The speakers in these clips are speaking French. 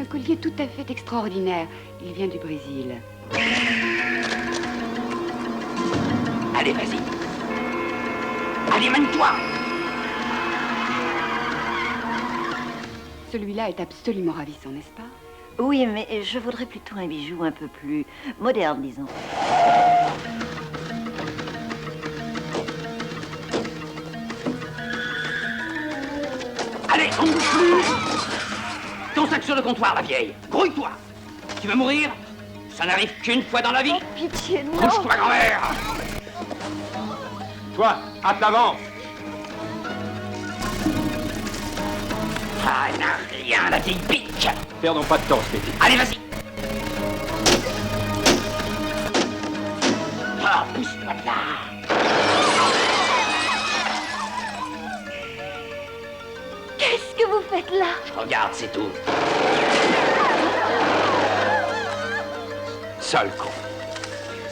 un collier tout à fait extraordinaire. Il vient du Brésil. Allez, vas-y. Allez, mène-toi. Celui-là est absolument ravissant, n'est-ce pas? Oui, mais je voudrais plutôt un bijou un peu plus moderne, disons. Allez, on ne bouge plus. Ton sac sur le comptoir, la vieille. Grouille-toi. Tu veux mourir? Ça n'arrive qu'une fois dans la vie. Oh, pitié, non. Bouge-toi, grand-mère. Toi, hâte l'avance. Ah, elle n'a rien, la vieille bitch. Perdons pas de temps, Smithy. Allez, vas-y. Ah, pousse-toi de là. Qu'est-ce que vous faites là? Je regarde, c'est tout. Sale con.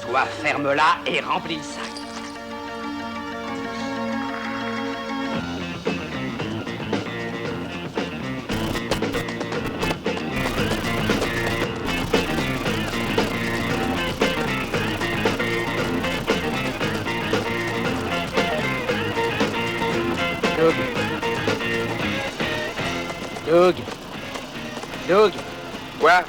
Toi, ferme-la et remplis le sac. Doug, Quoi?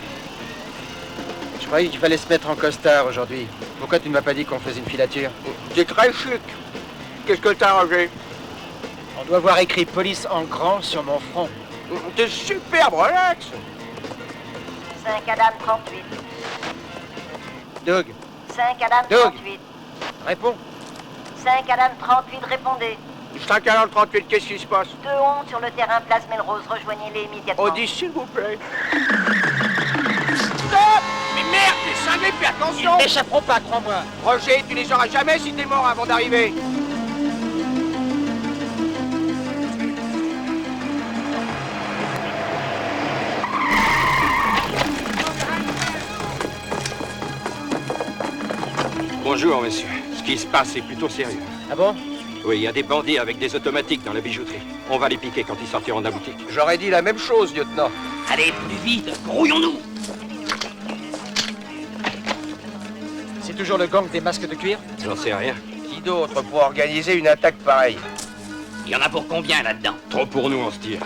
je croyais qu'il fallait se mettre en costard aujourd'hui. Pourquoi tu ne m'as pas dit qu'on faisait une filature? C'est très chic. Qu'est-ce que t'as, Roger? On doit voir écrit police en grand sur mon front. T'es superbe, relax. 5 Adam 38. Doug, 5 Adam Doug. 38. réponds. 5 Adam 38, répondez. 540-38, qu'est-ce qui se passe? 2-11 sur le terrain Place Melrose, rejoignez-les immédiatement. On dit s'il vous plaît. Stop! Mais merde, t'es cinglé, fais attention! Ils n'échapperont pas, crois-moi. Roger, tu les auras jamais si t'es mort avant d'arriver. Bonjour, messieurs. Ce qui se passe est plutôt sérieux. Ah bon? Oui, il y a des bandits avec des automatiques dans la bijouterie. On va les piquer quand ils sortiront de la boutique. J'aurais dit la même chose, lieutenant. Allez, plus vite, grouillons-nous. C'est toujours le gang des masques de cuir? J'en sais rien. Qui d'autre pour organiser une attaque pareille? Il y en a pour combien là-dedans? Trop pour nous, on se tire.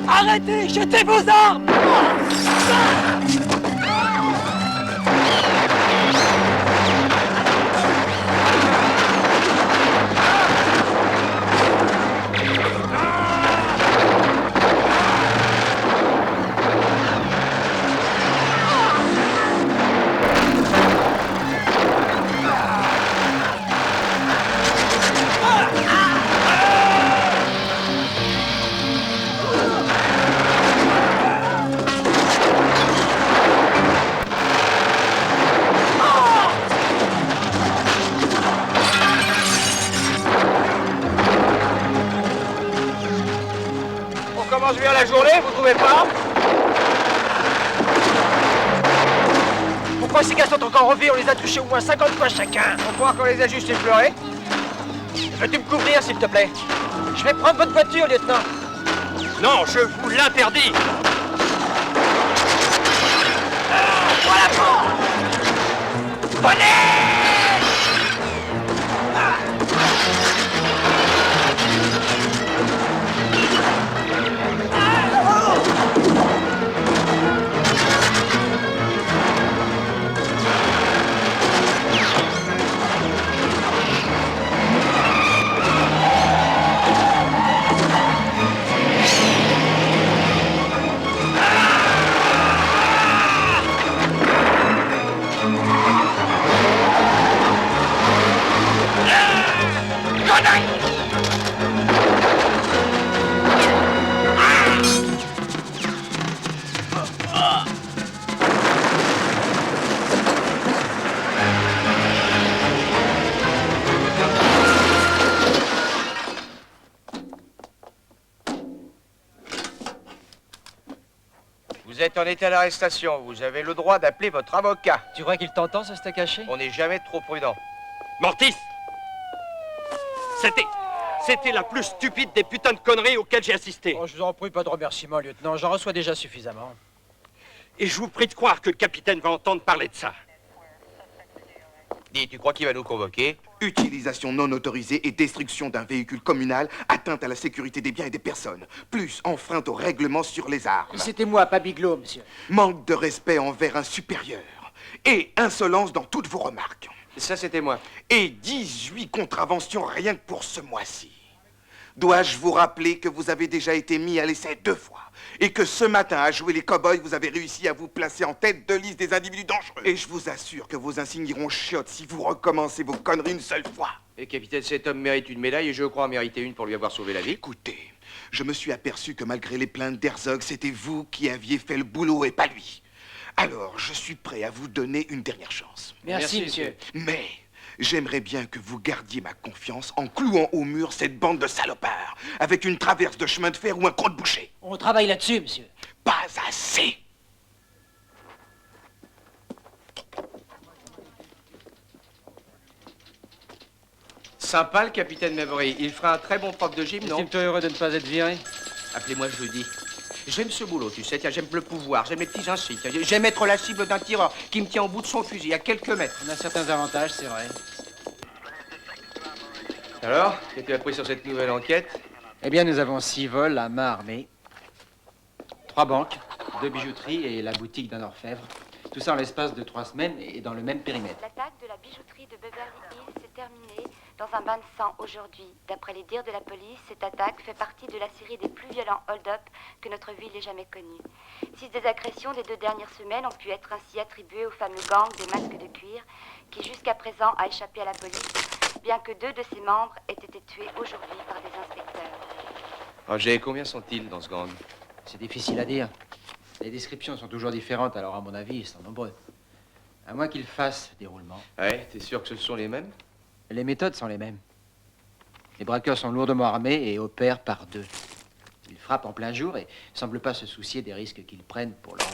Arrêtez! Jetez vos armes! On commence bien la journée, vous trouvez pas? Pourquoi ces gars sont encore en vie? On les a touchés au moins 50 fois chacun. On croit qu'on les a juste effleurés? Veux-tu me couvrir, s'il te plaît? Je vais prendre votre voiture, lieutenant. Non, je vous l'interdis. Voilà pour. Vous êtes en état d'arrestation. Vous avez le droit d'appeler votre avocat. Tu crois qu'il t'entend, ce steak haché? On n'est jamais trop prudent. Mortis! C'était la plus stupide des putains de conneries auxquelles j'ai assisté. Oh, je vous en prie, pas de remerciements, lieutenant. J'en reçois déjà suffisamment. Et je vous prie de croire que le capitaine va entendre parler de ça. Dis, tu crois qu'il va nous convoquer? Utilisation non autorisée et destruction d'un véhicule communal, atteinte à la sécurité des biens et des personnes, plus enfreinte au règlement sur les armes. C'était moi, pas Bigelow, monsieur. Manque de respect envers un supérieur. Et insolence dans toutes vos remarques. Ça, c'était moi. Et 18 contraventions rien que pour ce mois-ci. Dois-je vous rappeler que vous avez déjà été mis à l'essai 2 fois et que ce matin, à jouer les cow-boys, vous avez réussi à vous placer en tête de liste des individus dangereux. Et je vous assure que vos insignes iront chiottes si vous recommencez vos conneries une seule fois. Et capitaine, cet homme mérite une médaille et je crois en mériter une pour lui avoir sauvé la vie. Écoutez, je me suis aperçu que malgré les plaintes d'Herzog, c'était vous qui aviez fait le boulot et pas lui. Alors, je suis prêt à vous donner une dernière chance. Merci, monsieur. Mais j'aimerais bien que vous gardiez ma confiance en clouant au mur cette bande de salopards, avec une traverse de chemin de fer ou un crotte-boucher. On travaille là-dessus, monsieur. Pas assez. Sympa, le capitaine Mabry. Il fera un très bon prof de gym, non? Estime-toi heureux de ne pas être viré? Appelez-moi jeudi. J'aime ce boulot, tu sais. Tiens, j'aime le pouvoir, j'aime les petits insignes. J'aime être la cible d'un tireur qui me tient au bout de son fusil, à quelques mètres. On a certains avantages, c'est vrai. Alors, qu'est-ce que tu as pris sur cette nouvelle enquête? Eh bien, nous avons 6 vols à main armée, 3 banques, 2 bijouteries et la boutique d'un orfèvre. Tout ça en l'espace de 3 semaines et dans le même périmètre. L'attaque de la bijouterie de Beverly Hills s'est terminée dans un bain de sang aujourd'hui. D'après les dires de la police, cette attaque fait partie de la série des plus violents hold-up que notre ville ait jamais connus. 6 des agressions des 2 dernières semaines ont pu être ainsi attribuées au fameux gang des masques de cuir qui jusqu'à présent a échappé à la police, bien que 2 de ses membres aient été tués aujourd'hui par des inspecteurs. Roger, combien sont-ils dans ce gang? C'est difficile à dire. Les descriptions sont toujours différentes, alors à mon avis, ils sont nombreux. À moins qu'ils fassent des roulements. Ouais, t'es sûr que ce sont les mêmes? Les méthodes sont les mêmes. Les braqueurs sont lourdement armés et opèrent par 2. Ils frappent en plein jour et ne semblent pas se soucier des risques qu'ils prennent pour leur...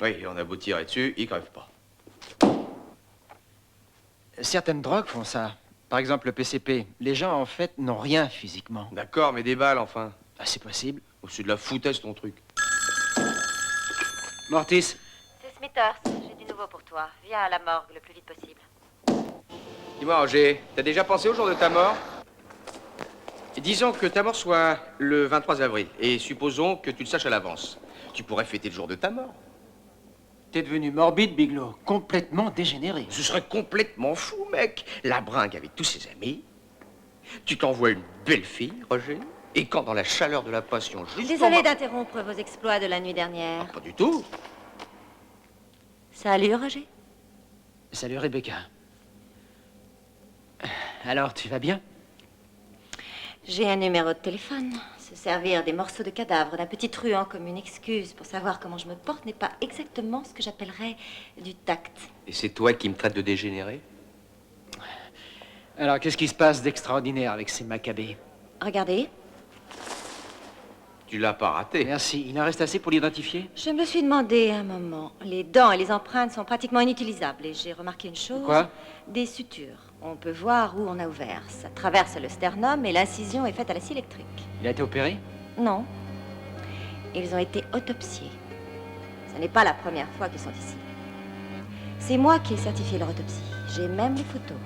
Oui, on a beau tirer dessus, ils crèvent pas. Certaines drogues font ça. Par exemple, le PCP. Les gens, en fait, n'ont rien physiquement. D'accord, mais des balles, enfin. Ah, c'est possible. Oh, c'est de la foutaise, ton truc. Mortis, C'est Smithers, j'ai du nouveau pour toi. Viens à la morgue le plus vite possible. Dis-moi, Roger, t'as déjà pensé au jour de ta mort? Disons que ta mort soit le 23 avril, et supposons que tu le saches à l'avance. Tu pourrais fêter le jour de ta mort. t'es devenu morbide, Bigelow. Complètement dégénéré. Ce serait complètement fou, mec. La bringue avec tous ses amis. Tu t'envoies une belle fille, Roger. Et quand dans la chaleur de la passion, juste Désolée d'interrompre vos exploits de la nuit dernière. Pas du tout. Salut, Roger. Salut, Rebecca. Alors, tu vas bien? J'ai un numéro de téléphone. Se servir des morceaux de cadavres d'un petit truand comme une excuse pour savoir comment je me porte n'est pas exactement ce que j'appellerais du tact. Et c'est toi qui me traites de dégénéré? Alors, qu'est-ce qui se passe d'extraordinaire avec ces macabées? Regardez, Tu l'as pas raté. Merci. Il en reste assez pour l'identifier? je me le suis demandé un moment. Les dents et les empreintes sont pratiquement inutilisables et j'ai remarqué une chose. Quoi? Des sutures. On peut voir où on a ouvert. Ça traverse le sternum et l'incision est faite à la scie électrique. Il a été opéré? Non. Ils ont été autopsiés. Ce n'est pas la première fois qu'ils sont ici. C'est moi qui ai certifié leur autopsie. J'ai même les photos.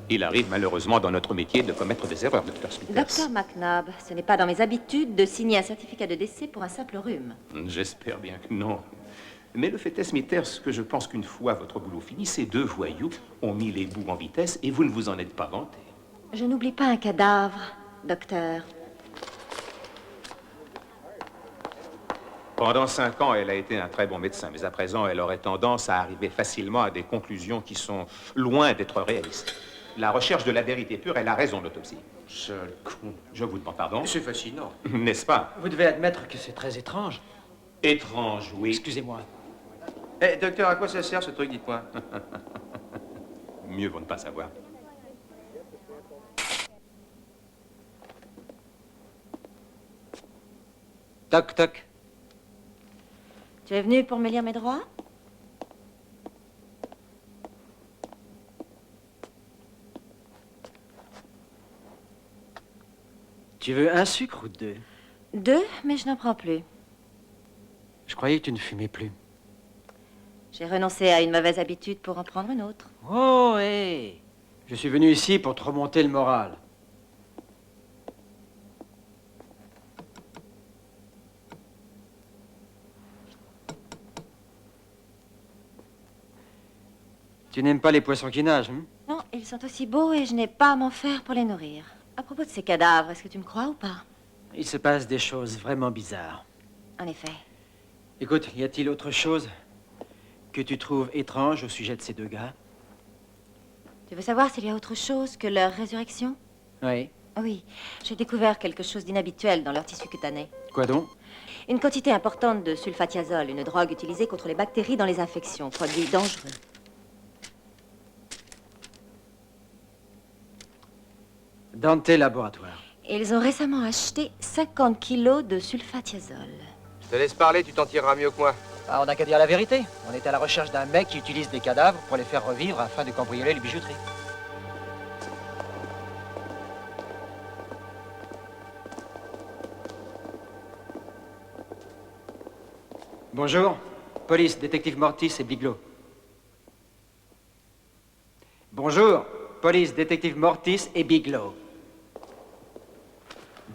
Il arrive malheureusement dans notre métier de commettre des erreurs, Dr. Smithers. Docteur McNabb, ce n'est pas dans mes habitudes de signer un certificat de décès pour un simple rhume. J'espère bien que non. Mais le fait est, Smithers, que je pense qu'une fois votre boulot fini, ces 2 voyous ont mis les bouts en vitesse et vous ne vous en êtes pas vanté. Je n'oublie pas un cadavre, docteur. Pendant 5 ans, elle a été un très bon médecin, mais à présent, elle aurait tendance à arriver facilement à des conclusions qui sont loin d'être réalistes. La recherche de la vérité pure est la raison de l'autopsie. Seul con. Je vous demande pardon. C'est fascinant. N'est-ce pas? Vous devez admettre que c'est très étrange. Étrange, oui. Excusez-moi. Eh, docteur, à quoi ça sert ce truc, dites-moi? Mieux vaut ne pas savoir. Toc, toc. Tu es venu pour me lire mes droits? Tu veux un sucre ou deux? 2, mais je n'en prends plus. Je croyais que tu ne fumais plus. J'ai renoncé à une mauvaise habitude pour en prendre une autre. Oh, hé! Je suis venu ici pour te remonter le moral. Tu n'aimes pas les poissons qui nagent, hein? Non, ils sont aussi beaux et je n'ai pas à m'en faire pour les nourrir. À propos de ces cadavres, est-ce que tu me crois ou pas? Il se passe des choses vraiment bizarres. En effet. Écoute, y a-t-il autre chose que tu trouves étrange au sujet de ces deux gars? Tu veux savoir s'il y a autre chose que leur résurrection? Oui. Oui, j'ai découvert quelque chose d'inhabituel dans leur tissu cutané. Quoi donc? Une quantité importante de sulfatiazole, une drogue utilisée contre les bactéries dans les infections, produit dangereux. Dans tes laboratoires. Ils ont récemment acheté 50 kilos de sulfatiazole. Je te laisse parler, tu t'en tireras mieux que moi. Ah, on n'a qu'à dire la vérité. On est à la recherche d'un mec qui utilise des cadavres pour les faire revivre afin de cambrioler les bijouteries. Bonjour. Police, détective Mortis et Bigelow. Bonjour. Police, détective Mortis et Bigelow.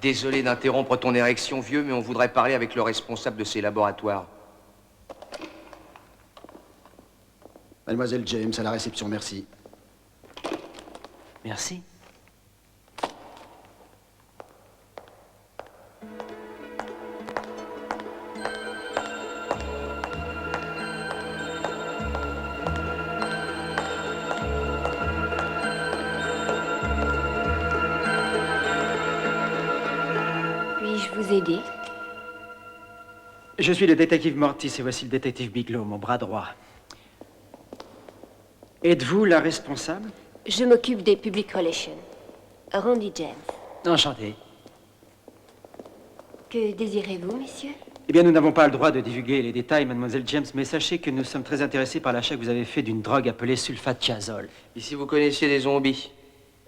Désolé d'interrompre ton érection, vieux, mais on voudrait parler avec le responsable de ces laboratoires. Mademoiselle James, à la réception, merci. Merci. Puis-je vous aider? Je suis le détective Mortis et voici le détective Bigelow, mon bras droit. Êtes-vous la responsable? Je m'occupe des public relations. Randy James. Enchanté. Que désirez-vous, monsieur? Eh bien, nous n'avons pas le droit de divulguer les détails, mademoiselle James, mais sachez que nous sommes très intéressés par l'achat que vous avez fait d'une drogue appelée sulfatiazole. Et si vous connaissiez des zombies?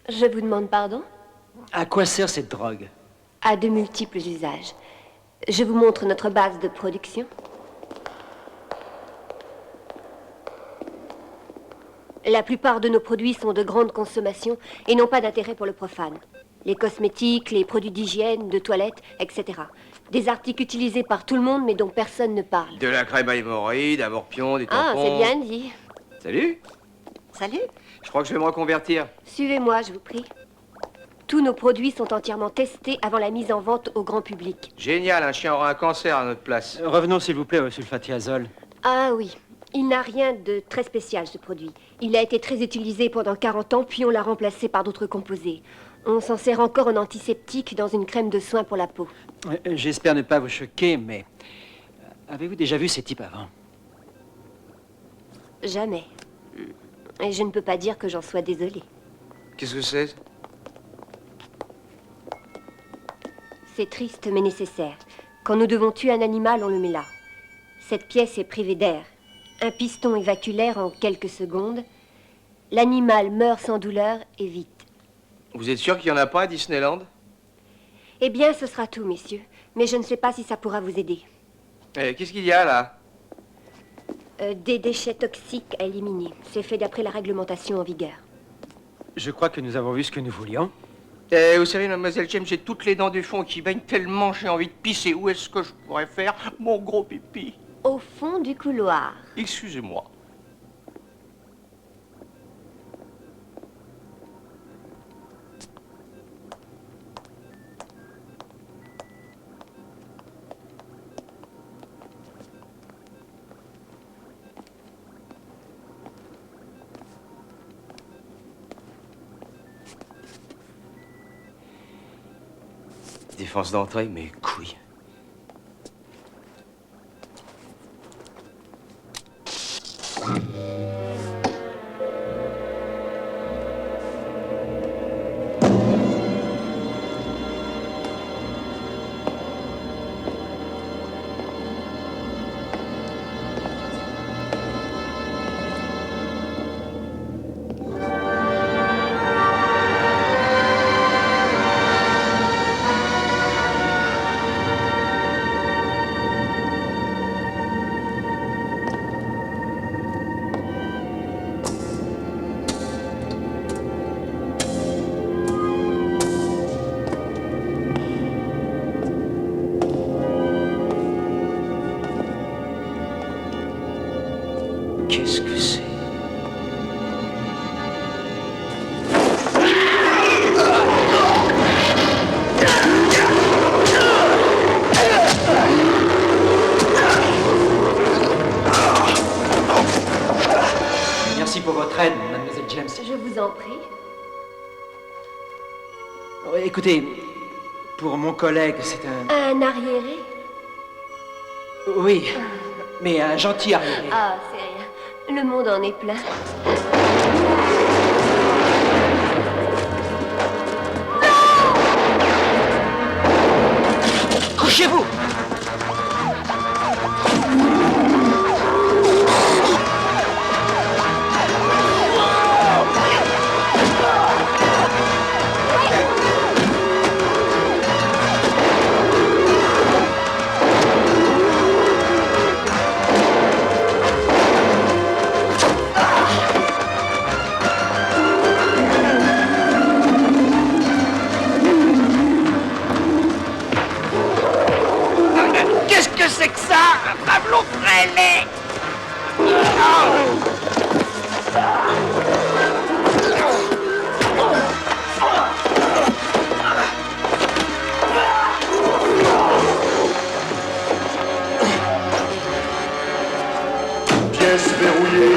Je vous demande pardon? À quoi sert cette drogue? À de multiples usages. Je vous montre notre base de production. La plupart de nos produits sont de grande consommation et n'ont pas d'intérêt pour le profane. Les cosmétiques, les produits d'hygiène, de toilette, etc. Des articles utilisés par tout le monde mais dont personne ne parle. De la crème à hémorroïdes, à morpion, des tampons... Ah, c'est bien dit. Salut. Salut. Je crois que je vais me reconvertir. Suivez-moi, je vous prie. Tous nos produits sont entièrement testés avant la mise en vente au grand public. Génial, un chien aura un cancer à notre place. Revenons, s'il vous plaît, au sulfatiazole. Ah oui. Il n'a rien de très spécial, ce produit. Il a été très utilisé pendant 40 ans, puis on l'a remplacé par d'autres composés. On s'en sert encore en antiseptique dans une crème de soin pour la peau. J'espère ne pas vous choquer, mais... avez-vous déjà vu ces types avant? Jamais. Et je ne peux pas dire que j'en sois désolée. Qu'est-ce que c'est? C'est triste, mais nécessaire. Quand nous devons tuer un animal, on le met là. Cette pièce est privée d'air. Un piston évacue l'air en quelques secondes. L'animal meurt sans douleur et vite. Vous êtes sûr qu'il n'y en a pas à Disneyland? Eh bien, ce sera tout, messieurs. Mais je ne sais pas si ça pourra vous aider. Qu'est-ce qu'il y a, là? Des déchets toxiques à éliminer. C'est fait d'après la réglementation en vigueur. Je crois que nous avons vu ce que nous voulions. Vous savez, mademoiselle James, j'ai toutes les dents du fond qui baignent tellement j'ai envie de pisser. Où est-ce que je pourrais faire mon gros pipi? Au fond du couloir. Excusez-moi. Défense d'entrée, mes couilles. Écoutez, pour mon collègue, c'est un... Un arriéré? Oui, mais un gentil arriéré. Ah, c'est rien. Le monde en est plein. Couchez-vous! Qu'est-ce que c'est que ça? Pablo Frélé! Pièce verrouillée.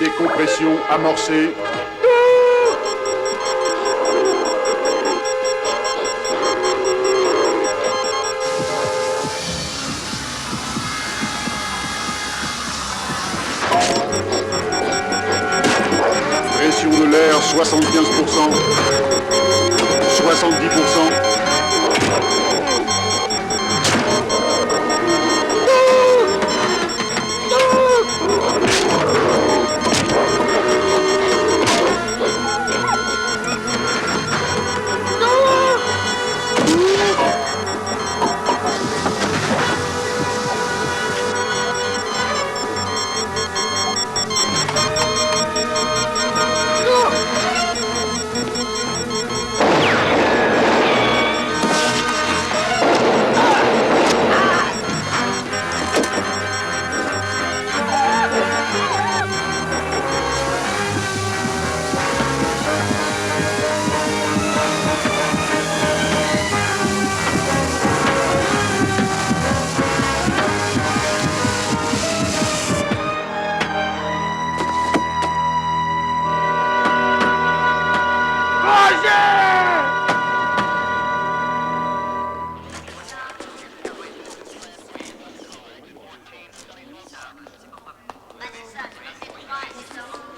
Décompression amorcée. Pression de l'air 75%. 70%.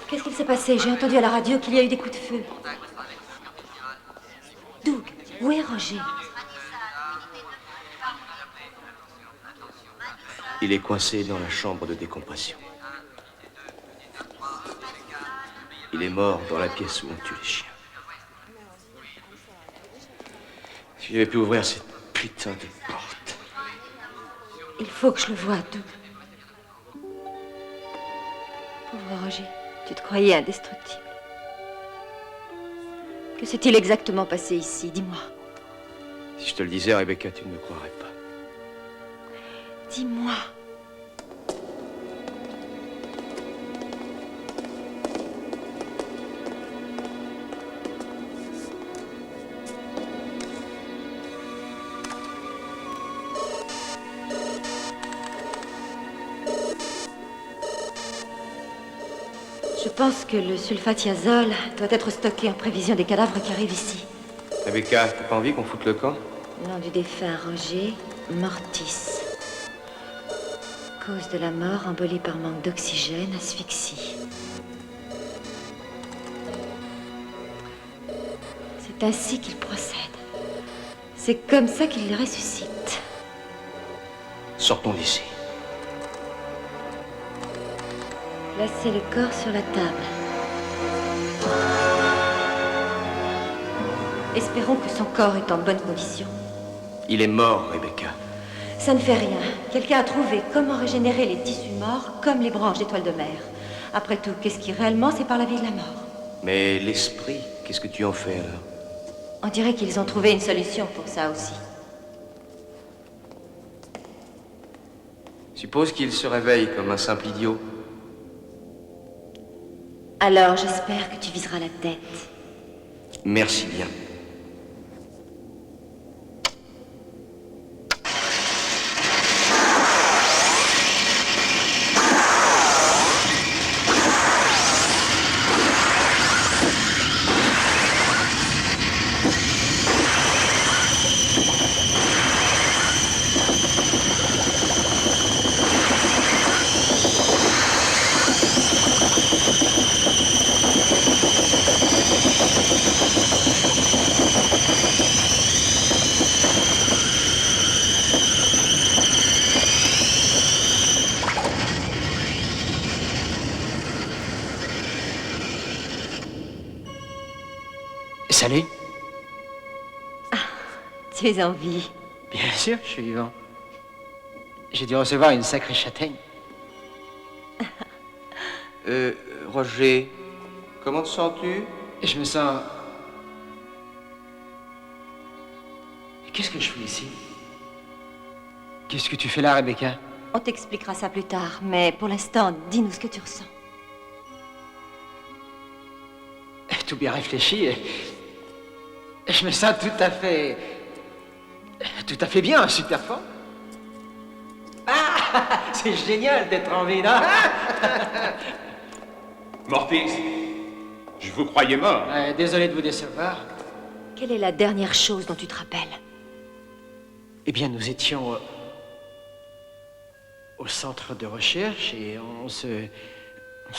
Qu'est-ce qu'il s'est passé? J'ai entendu à la radio qu'il y a eu des coups de feu. Doug, où est Roger? Il est coincé dans la chambre de décompression. Il est mort dans la pièce où on tue les chiens. Si j'avais pu ouvrir cette putain de porte. Il faut que je le voie, Doug. Pauvre Roger, tu te croyais indestructible. Que s'est-il exactement passé ici? Dis-moi. Si je te le disais, Rebecca, tu ne me croirais pas. Dis-moi. Je pense que le sulfathiazole doit être stocké en prévision des cadavres qui arrivent ici. Rebecca, t'as pas envie qu'on foute le camp? Nom du défunt Roger Mortis. Cause de la mort, embolie par manque d'oxygène, asphyxie. C'est ainsi qu'il procède. C'est comme ça qu'il les ressuscite. Sortons d'ici. Placez le corps sur la table. Espérons que son corps est en bonne condition. Il est mort, Rebecca. Ça ne fait rien. Quelqu'un a trouvé comment régénérer les tissus morts comme les branches d'étoiles de mer. Après tout, qu'est-ce qui réellement sépare la vie de la mort? Mais l'esprit, qu'est-ce que tu en fais alors? On dirait qu'ils ont trouvé une solution pour ça aussi. Suppose qu'il se réveille comme un simple idiot. Alors, j'espère que tu viseras la tête. Merci bien. Salut. Tu es en vie. Bien sûr, je suis vivant. J'ai dû recevoir une sacrée châtaigne. Roger, comment te sens-tu? Je me sens... Qu'est-ce que je fais ici? Qu'est-ce que tu fais là, Rebecca? On t'expliquera ça plus tard, mais pour l'instant, dis-nous ce que tu ressens. Tout bien réfléchi et... Je me sens tout à fait bien, super fort. Ah, c'est génial d'être en vie, non? Mortis, je vous croyais mort. Désolé de vous décevoir. Quelle est la dernière chose dont tu te rappelles? Eh bien, nous étions au centre de recherche et on se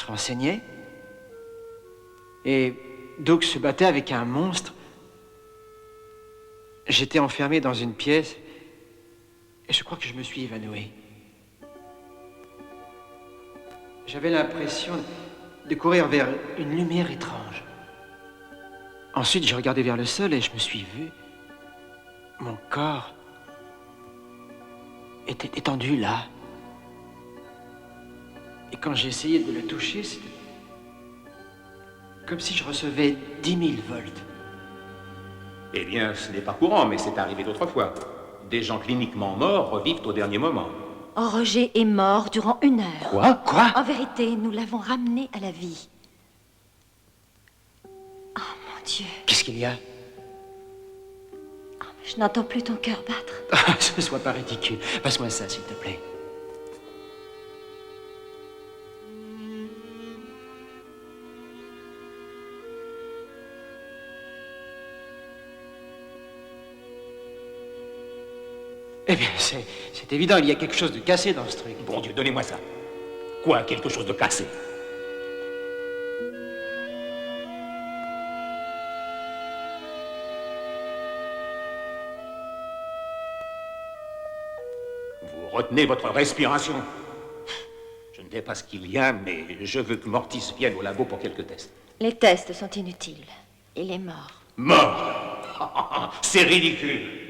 renseignait. Et Doug se battait avec un monstre. J'étais enfermé dans une pièce et je crois que je me suis évanoui. J'avais l'impression de courir vers une lumière étrange. Ensuite, j'ai regardé vers le sol et je me suis vu. Mon corps était étendu là. Et quand j'ai essayé de le toucher, c'était comme si je recevais 10 000 volts. Eh bien, ce n'est pas courant, mais c'est arrivé d'autres fois. Des gens cliniquement morts revivent au dernier moment. Oh, Roger est mort durant 1 heure. Quoi? En vérité, nous l'avons ramené à la vie. Oh, mon Dieu. Qu'est-ce qu'il y a? Je n'entends plus ton cœur battre. Ah, ne sois pas ridicule. Passe-moi ça, s'il te plaît. Eh bien, c'est évident, il y a quelque chose de cassé dans ce truc. Bon Dieu, donnez-moi ça. Quoi, quelque chose de cassé? Vous retenez votre respiration. Je ne sais pas ce qu'il y a, mais je veux que Mortis vienne au labo pour quelques tests. Les tests sont inutiles. Il est mort. Mort? C'est ridicule.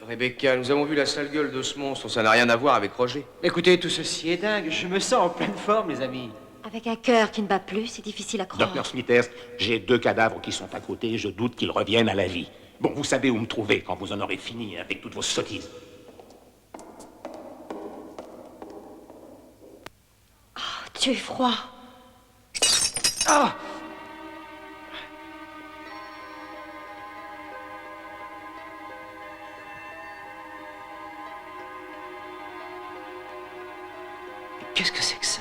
Rebecca, nous avons vu la sale gueule de ce monstre, ça n'a rien à voir avec Roger. Écoutez, tout ceci est dingue. Je me sens en pleine forme, les amis. Avec un cœur qui ne bat plus, c'est difficile à croire. Docteur Smithers, j'ai 2 cadavres qui sont à côté, je doute qu'ils reviennent à la vie. Bon, vous savez où me trouver quand vous en aurez fini avec toutes vos sottises. Oh, tu es froid. Oh! Qu'est-ce que c'est que ça?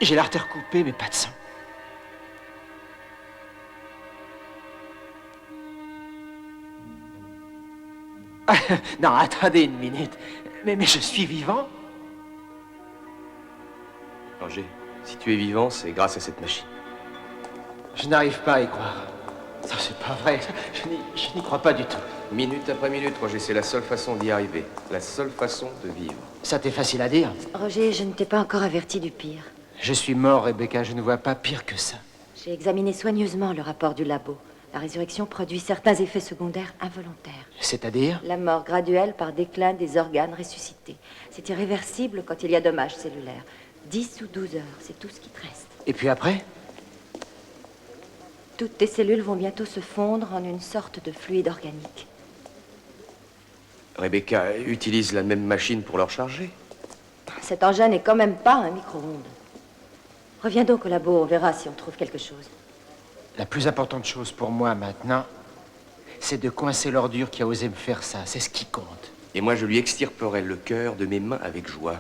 J'ai l'artère coupée, mais pas de sang. Ah, non, attendez une minute. Mais je suis vivant? Roger, si tu es vivant, c'est grâce à cette machine. Je n'arrive pas à y croire. Ça, c'est pas vrai. Je n'y crois pas du tout. Minute après minute, Roger, c'est la seule façon d'y arriver. La seule façon de vivre. Ça t'est facile à dire. Roger, je ne t'ai pas encore averti du pire. Je suis mort, Rebecca. Je ne vois pas pire que ça. J'ai examiné soigneusement le rapport du labo. La résurrection produit certains effets secondaires involontaires. C'est-à-dire? La mort graduelle par déclin des organes ressuscités. C'est irréversible quand il y a dommage cellulaire. 10 ou 12 heures, c'est tout ce qui te reste. Et puis après? Toutes tes cellules vont bientôt se fondre en une sorte de fluide organique. Rebecca utilise la même machine pour le recharger. cet engin n'est quand même pas un micro-ondes. Reviens donc au labo, on verra si on trouve quelque chose. La plus importante chose pour moi maintenant, c'est de coincer l'ordure qui a osé me faire ça. C'est ce qui compte. Et moi, je lui extirperai le cœur de mes mains avec joie.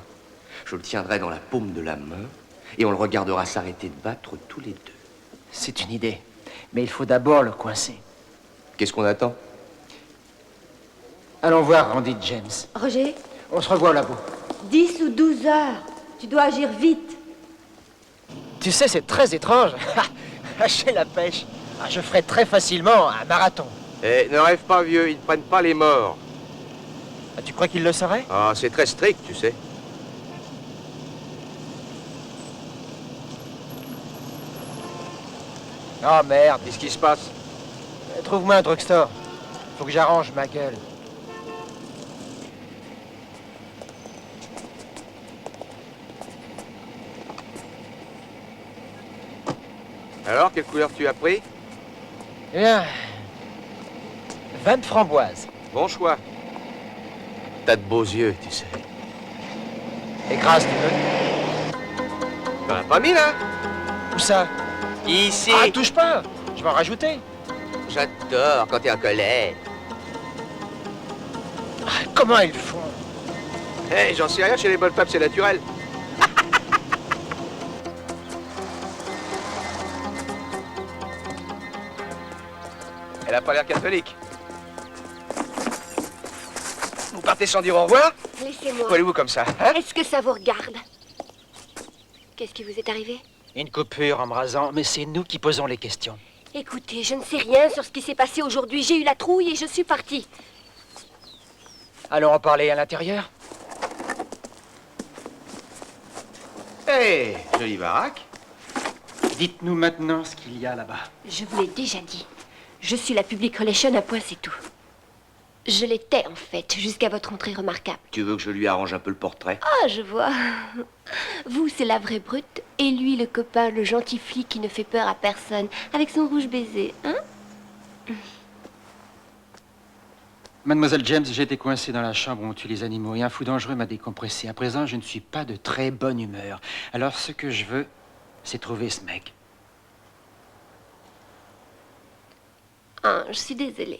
Je le tiendrai dans la paume de la main et on le regardera s'arrêter de battre tous les deux. C'est une idée. Mais il faut d'abord le coincer. Qu'est-ce qu'on attend? Allons voir Randy James. Roger, On se revoit au labo. 10 ou 12 heures. Tu dois agir vite. Tu sais, c'est très étrange. Lâcher la pêche. Ah, je ferais très facilement un marathon. Eh, ne rêve pas, vieux, ils ne prennent pas les morts. Ah, tu crois qu'ils le sauraient? Ah, c'est très strict, tu sais. Oh merde. Qu'est-ce qui se passe? Trouve-moi un drugstore. Faut que j'arrange ma gueule. Alors, quelle couleur tu as pris? Eh bien, 20 framboises. Bon choix. T'as de beaux yeux, tu sais. Et grâce, tu veux? T'en as pas mis, là? Où ça? Ici. Ah, touche pas. Je vais en rajouter. J'adore quand t'es en colère. Ah, comment ils font? Eh, j'en sais rien, chez les bonnes femmes, c'est naturel. Elle a pas l'air catholique. Vous partez sans dire au revoir? Laissez-moi. Où allez-vous comme ça, hein? Est-ce que ça vous regarde? Qu'est-ce qui vous est arrivé? Une coupure en me rasant, mais c'est nous qui posons les questions. Écoutez, je ne sais rien sur ce qui s'est passé aujourd'hui. J'ai eu la trouille et je suis partie. Allons en parler à l'intérieur. Hé, jolie baraque. Dites-nous maintenant ce qu'il y a là-bas. Je vous l'ai déjà dit. Je suis la public relation, un point c'est tout. Je l'étais en fait, jusqu'à votre entrée remarquable. Tu veux que je lui arrange un peu le portrait? Ah, je vois. Vous, c'est la vraie brute, et lui, le copain, le gentil flic qui ne fait peur à personne, avec son rouge baiser, hein? Mademoiselle James, j'ai été coincé dans la chambre où on tue les animaux et un fou dangereux m'a décompressé. À présent, je ne suis pas de très bonne humeur. Alors, ce que je veux, c'est trouver ce mec. Ah, je suis désolée.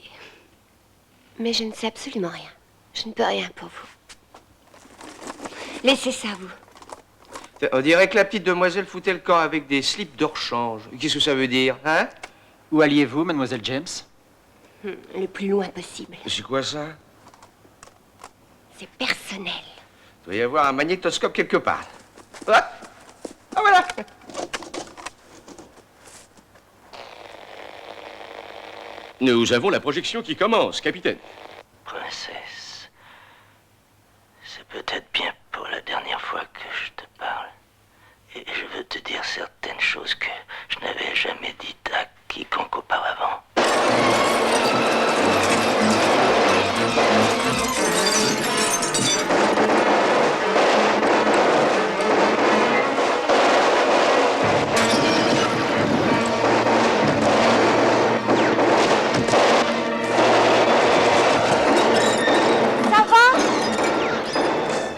Mais je ne sais absolument rien. Je ne peux rien pour vous. Laissez ça, vous. On dirait que la petite demoiselle foutait le camp avec des slips de rechange. Qu'est-ce que ça veut dire, hein? Où alliez-vous, Mademoiselle James? Le plus loin possible. C'est quoi ça? C'est personnel. Il doit y avoir un magnétoscope quelque part. Ah, ah voilà! Nous avons la projection qui commence, capitaine. Princesse, c'est peut-être bien pour la dernière fois que je te parle. Et je veux te dire certaines choses que je n'avais jamais dites à quiconque auparavant.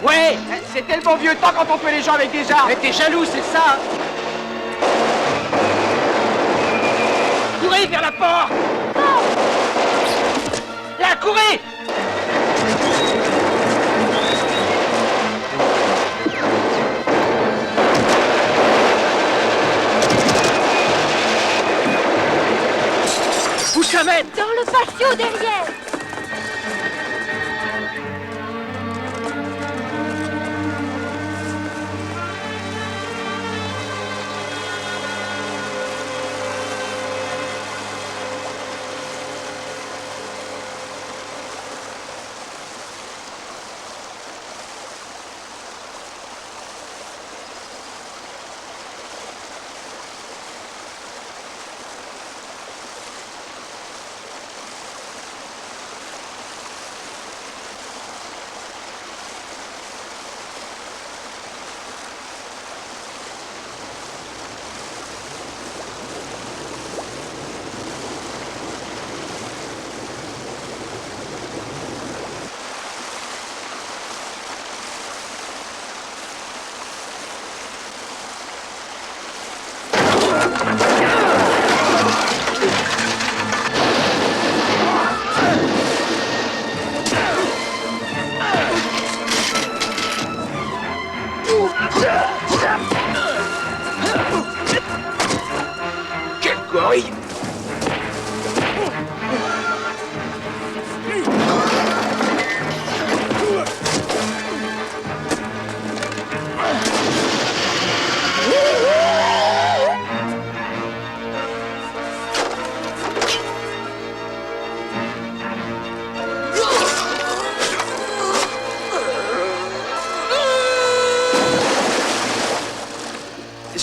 Ouais, c'était le bon vieux temps quand on tuait les gens avec des armes. Mais t'es jaloux, c'est ça? Courez vers la porte! Non! Là, courez! Où ça mène? Dans le patio derrière!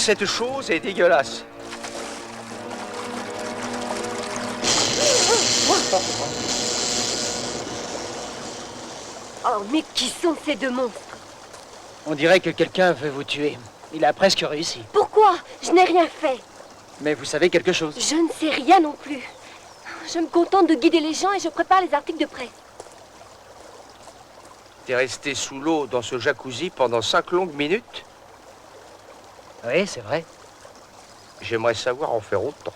Cette chose est dégueulasse. Oh, mais qui sont ces deux monstres? On dirait que quelqu'un veut vous tuer. Il a presque réussi. Pourquoi? Je n'ai rien fait. Mais vous savez quelque chose? Je ne sais rien non plus. Je me contente de guider les gens et je prépare les articles de presse. T'es resté sous l'eau dans ce jacuzzi pendant 5 longues minutes? Oui, c'est vrai. J'aimerais savoir en faire autant.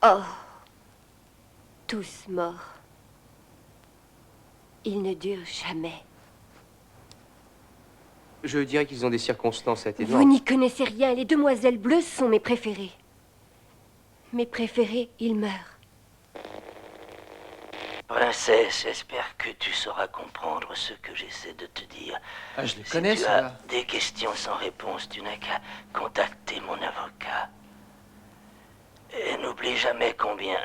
Oh. Tous morts. Ils ne durent jamais. Je dirais qu'ils ont des circonstances Vous atténuantes. n'y connaissez rien. Les demoiselles bleues sont mes préférées. Mes préférés, ils meurent. Princesse, j'espère que tu sauras comprendre ce que j'essaie de te dire. Ah, je le Si connais, tu ça. as des questions sans réponse, tu n'as qu'à contacter mon avocat. Et n'oublie jamais combien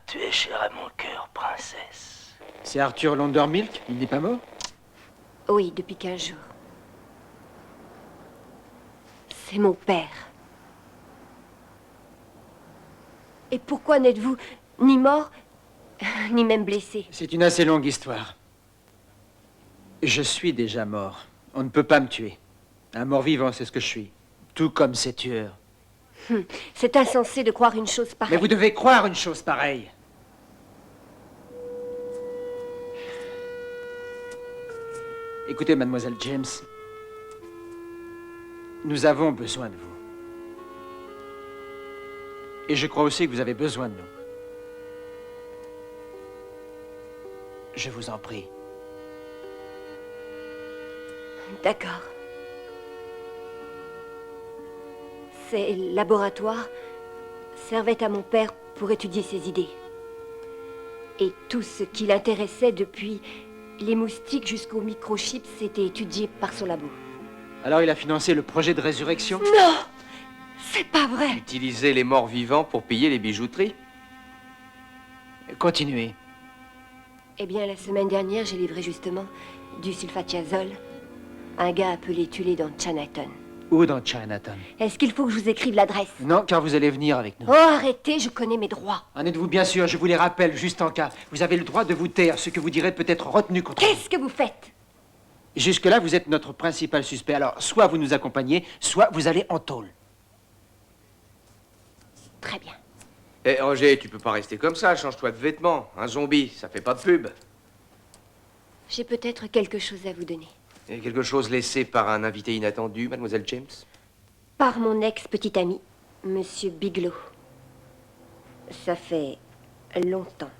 tu es chère à mon cœur, princesse. C'est Arthur Londermilk? Il n'est pas mort? Oui, depuis 15 jours. C'est mon père. Et pourquoi n'êtes-vous ni mort, ni même blessé? C'est une assez longue histoire. Je suis déjà mort. On ne peut pas me tuer. Un mort-vivant, c'est ce que je suis. Tout comme ces tueurs. C'est insensé de croire une chose pareille. Mais vous devez croire une chose pareille. Écoutez, mademoiselle James, nous avons besoin de vous. Et je crois aussi que vous avez besoin de nous. Je vous en prie. D'accord. Ces laboratoires servaient à mon père pour étudier ses idées. Et tout ce qui l'intéressait, depuis les moustiques jusqu'aux microchips, c'était étudié par son labo. Alors il a financé le projet de résurrection? Non! C'est pas vrai! Utiliser les morts vivants pour payer les bijouteries? Continuez. Eh bien, la semaine dernière, j'ai livré justement du sulfatiazole à un gars appelé Tulé dans Chinatown. Où dans Chinatown? Est-ce qu'il faut que je vous écrive l'adresse? Non, car vous allez venir avec nous. Oh, arrêtez, je connais mes droits. En êtes-vous bien sûr? Je vous les rappelle, juste en cas. Vous avez le droit de vous taire. Ce que vous direz peut être retenu contre vous. Qu'est-ce que vous faites? Jusque-là, vous êtes notre principal suspect. Alors, soit vous nous accompagnez, soit vous allez en tôle. Très bien. Eh, Roger, tu peux pas rester comme ça. Change-toi de vêtements. Un zombie, ça fait pas de pub. J'ai peut-être quelque chose à vous donner. Et quelque chose laissé par un invité inattendu, mademoiselle James? Par mon ex-petit ami, Monsieur Bigelow. Ça fait longtemps.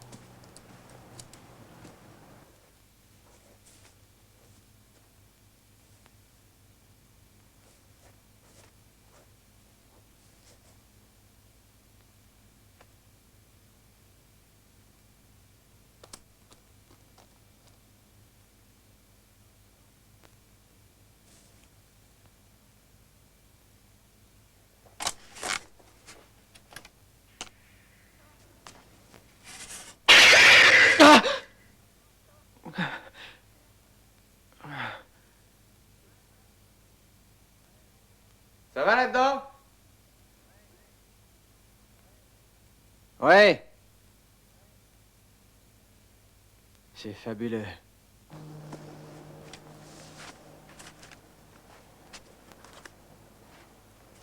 Ça va là-dedans? Ouais. C'est fabuleux.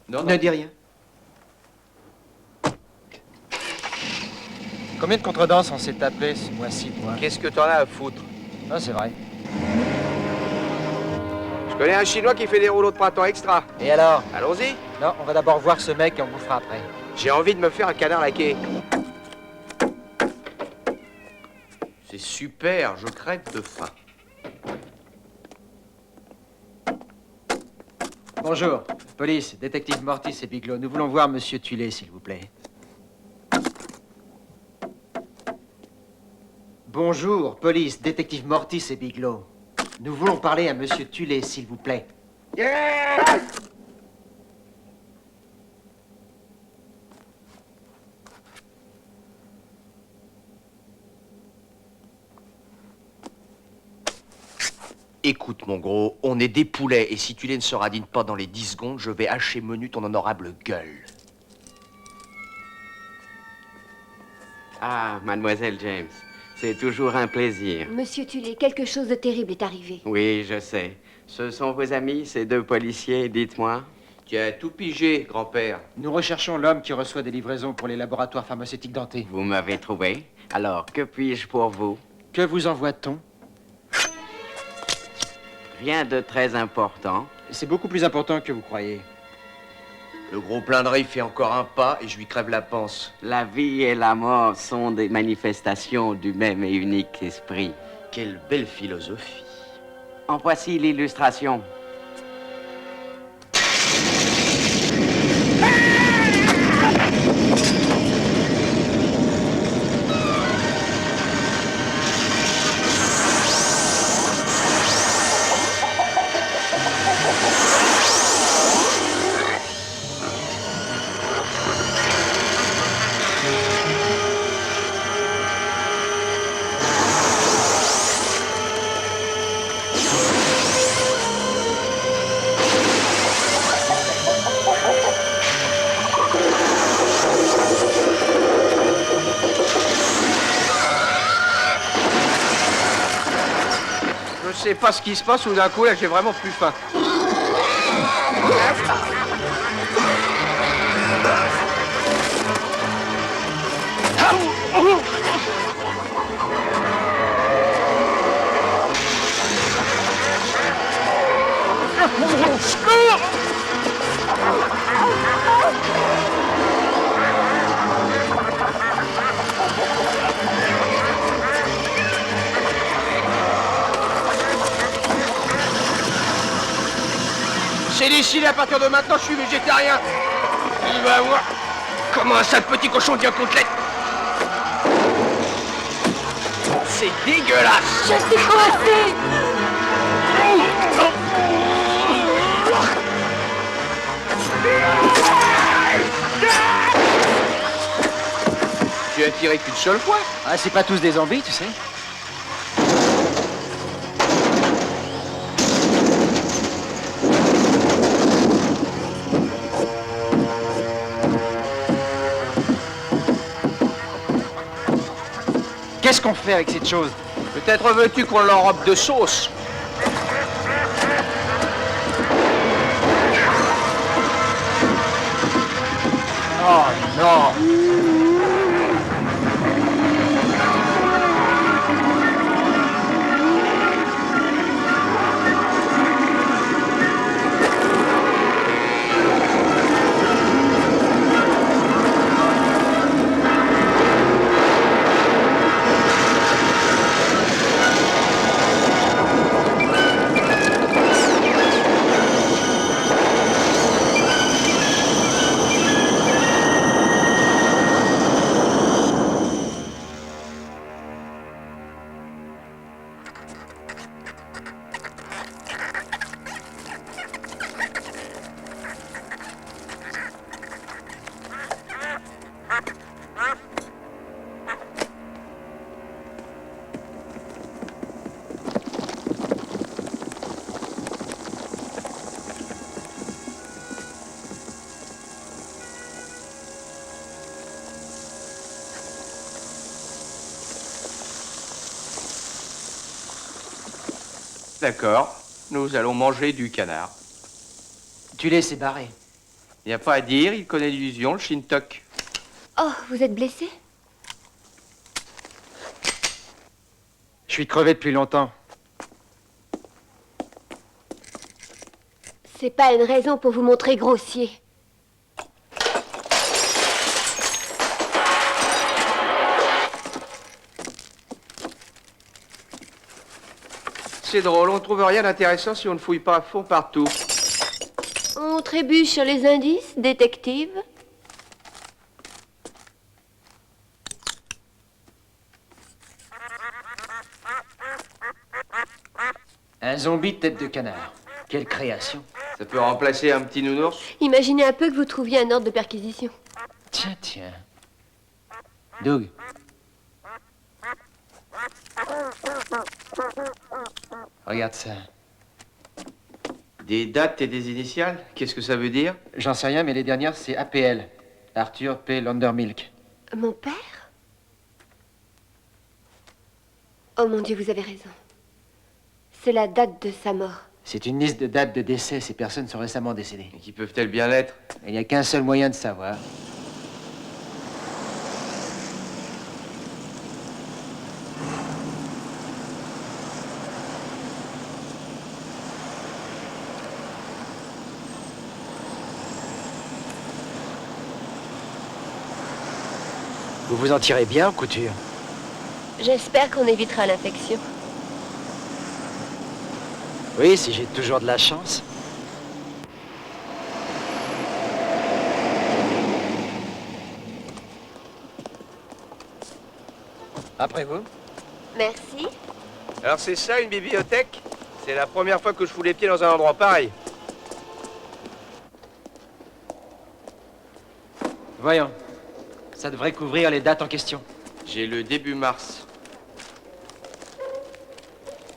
Non, Ne dis rien. Combien de contredanses on s'est tapé ce mois-ci, toi? Qu'est-ce que t'en as à foutre? Ah, c'est vrai. Je connais un Chinois qui fait des rouleaux de printemps extra. Et alors? Allons-y. Non, on va d'abord voir ce mec et on vous fera après. J'ai envie de me faire un canard laqué. C'est super, je crève de faim. Bonjour, police, détective Mortis et Bigelow. Nous voulons voir Monsieur Tulé, s'il vous plaît. Bonjour, police, détective Mortis et Bigelow. Nous voulons parler à Monsieur Tulé, s'il vous plaît. Écoute, mon gros, on est des poulets, et si tu les ne se radines pas dans les 10 secondes, je vais hacher menu ton honorable gueule. Ah, mademoiselle James, c'est toujours un plaisir. Monsieur Tullet, quelque chose de terrible est arrivé. Oui, je sais. Ce sont vos amis, ces deux policiers, dites-moi. Tu as tout pigé, grand-père. Nous recherchons l'homme qui reçoit des livraisons pour les laboratoires pharmaceutiques dentés. Vous m'avez trouvé. Alors, que puis-je pour vous? Que vous envoie-t-on? Rien de très important. C'est beaucoup plus important que vous croyez. Le gros plaindrait, il fait encore un pas et je lui crève la panse. La vie et la mort sont des manifestations du même et unique esprit. Quelle belle philosophie. En voici l'illustration. Je sais pas ce qui se passe, ou d'un coup, là, j'ai vraiment plus faim. C'est décidé, à partir de maintenant, je suis végétarien. Il va voir comment un sale petit cochon devient côtelette. C'est dégueulasse. Je suis coincée. Tu as tiré qu'une seule fois. Ah, c'est pas tous des zombies, tu sais. Qu'est-ce qu'on fait avec cette chose? Peut-être veux-tu qu'on l'enrobe de sauce. Oh non! D'accord, nous allons manger du canard. Tu laisses barré. Il n'y a pas à dire, il connaît l'illusion, le Shintok. Oh, vous êtes blessé? Je suis crevé depuis longtemps. C'est pas une raison pour vous montrer grossier. C'est drôle, on ne trouve rien d'intéressant si on ne fouille pas à fond partout. On trébuche sur les indices, détective. Un zombie de tête de canard. Quelle création. Ça peut remplacer un petit nounours? Imaginez un peu que vous trouviez un ordre de perquisition. Tiens, tiens. Doug. Regarde ça. Des dates et des initiales? Qu'est-ce que ça veut dire? J'en sais rien, mais les dernières, c'est APL. Arthur P. Landermilk. Mon père? Oh mon Dieu, vous avez raison. C'est la date de sa mort. C'est une liste de dates de décès. Ces personnes sont récemment décédées. Et qui peuvent-elles bien l'être? Il n'y a qu'un seul moyen de savoir. Vous vous en tirez bien en couture? J'espère qu'on évitera l'infection. Oui, si j'ai toujours de la chance. Après vous? Merci. Alors c'est ça une bibliothèque? C'est la première fois que je fous les pieds dans un endroit pareil. Voyons. Ça devrait couvrir les dates en question. J'ai le début mars.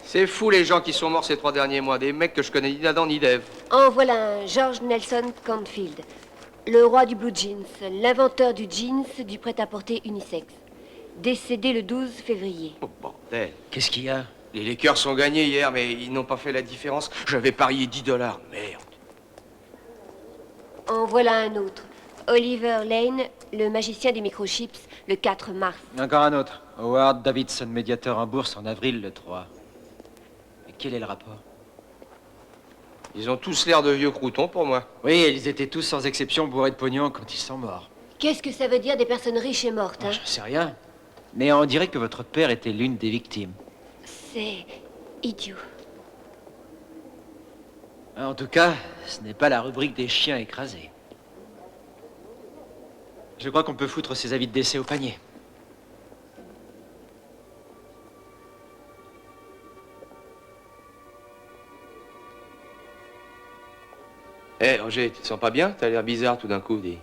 C'est fou les gens qui sont morts ces 3 derniers mois. Des mecs que je connais ni d'Adam ni d'Ève. En voilà un, George Nelson Canfield. Le roi du blue jeans, l'inventeur du jeans, du prêt-à-porter unisexe. Décédé le 12 février. Oh bordel. Qu'est-ce qu'il y a? Les Lakers sont gagnés hier, mais ils n'ont pas fait la différence. J'avais parié $10. Merde. En voilà un autre. Oliver Lane, le magicien des microchips, le 4 mars. Encore un autre. Howard Davidson, médiateur en bourse en avril le 3. Et quel est le rapport? Ils ont tous l'air de vieux croutons pour moi. Oui, ils étaient tous sans exception bourrés de pognon quand ils sont morts. Qu'est-ce que ça veut dire des personnes riches et mortes, hein? Je sais rien. Mais on dirait que votre père était l'une des victimes. C'est idiot. En tout cas, ce n'est pas la rubrique des chiens écrasés. Je crois qu'on peut foutre ces avis de décès au panier. Hé, Roger, tu te sens pas bien? T'as l'air bizarre tout d'un coup, dis.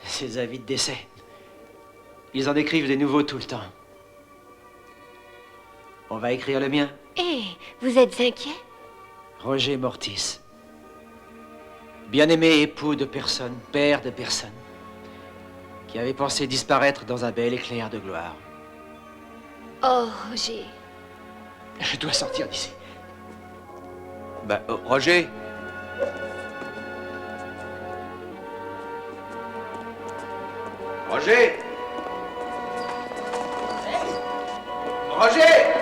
Ces avis de décès. Ils en écrivent des nouveaux tout le temps. On va écrire le mien. Hé, vous êtes inquiet? Roger Mortis. Bien-aimé époux de personne, père de personne, qui avait pensé disparaître dans un bel éclair de gloire. Oh, Roger. Je dois sortir d'ici. Bah, Roger. Roger. Roger.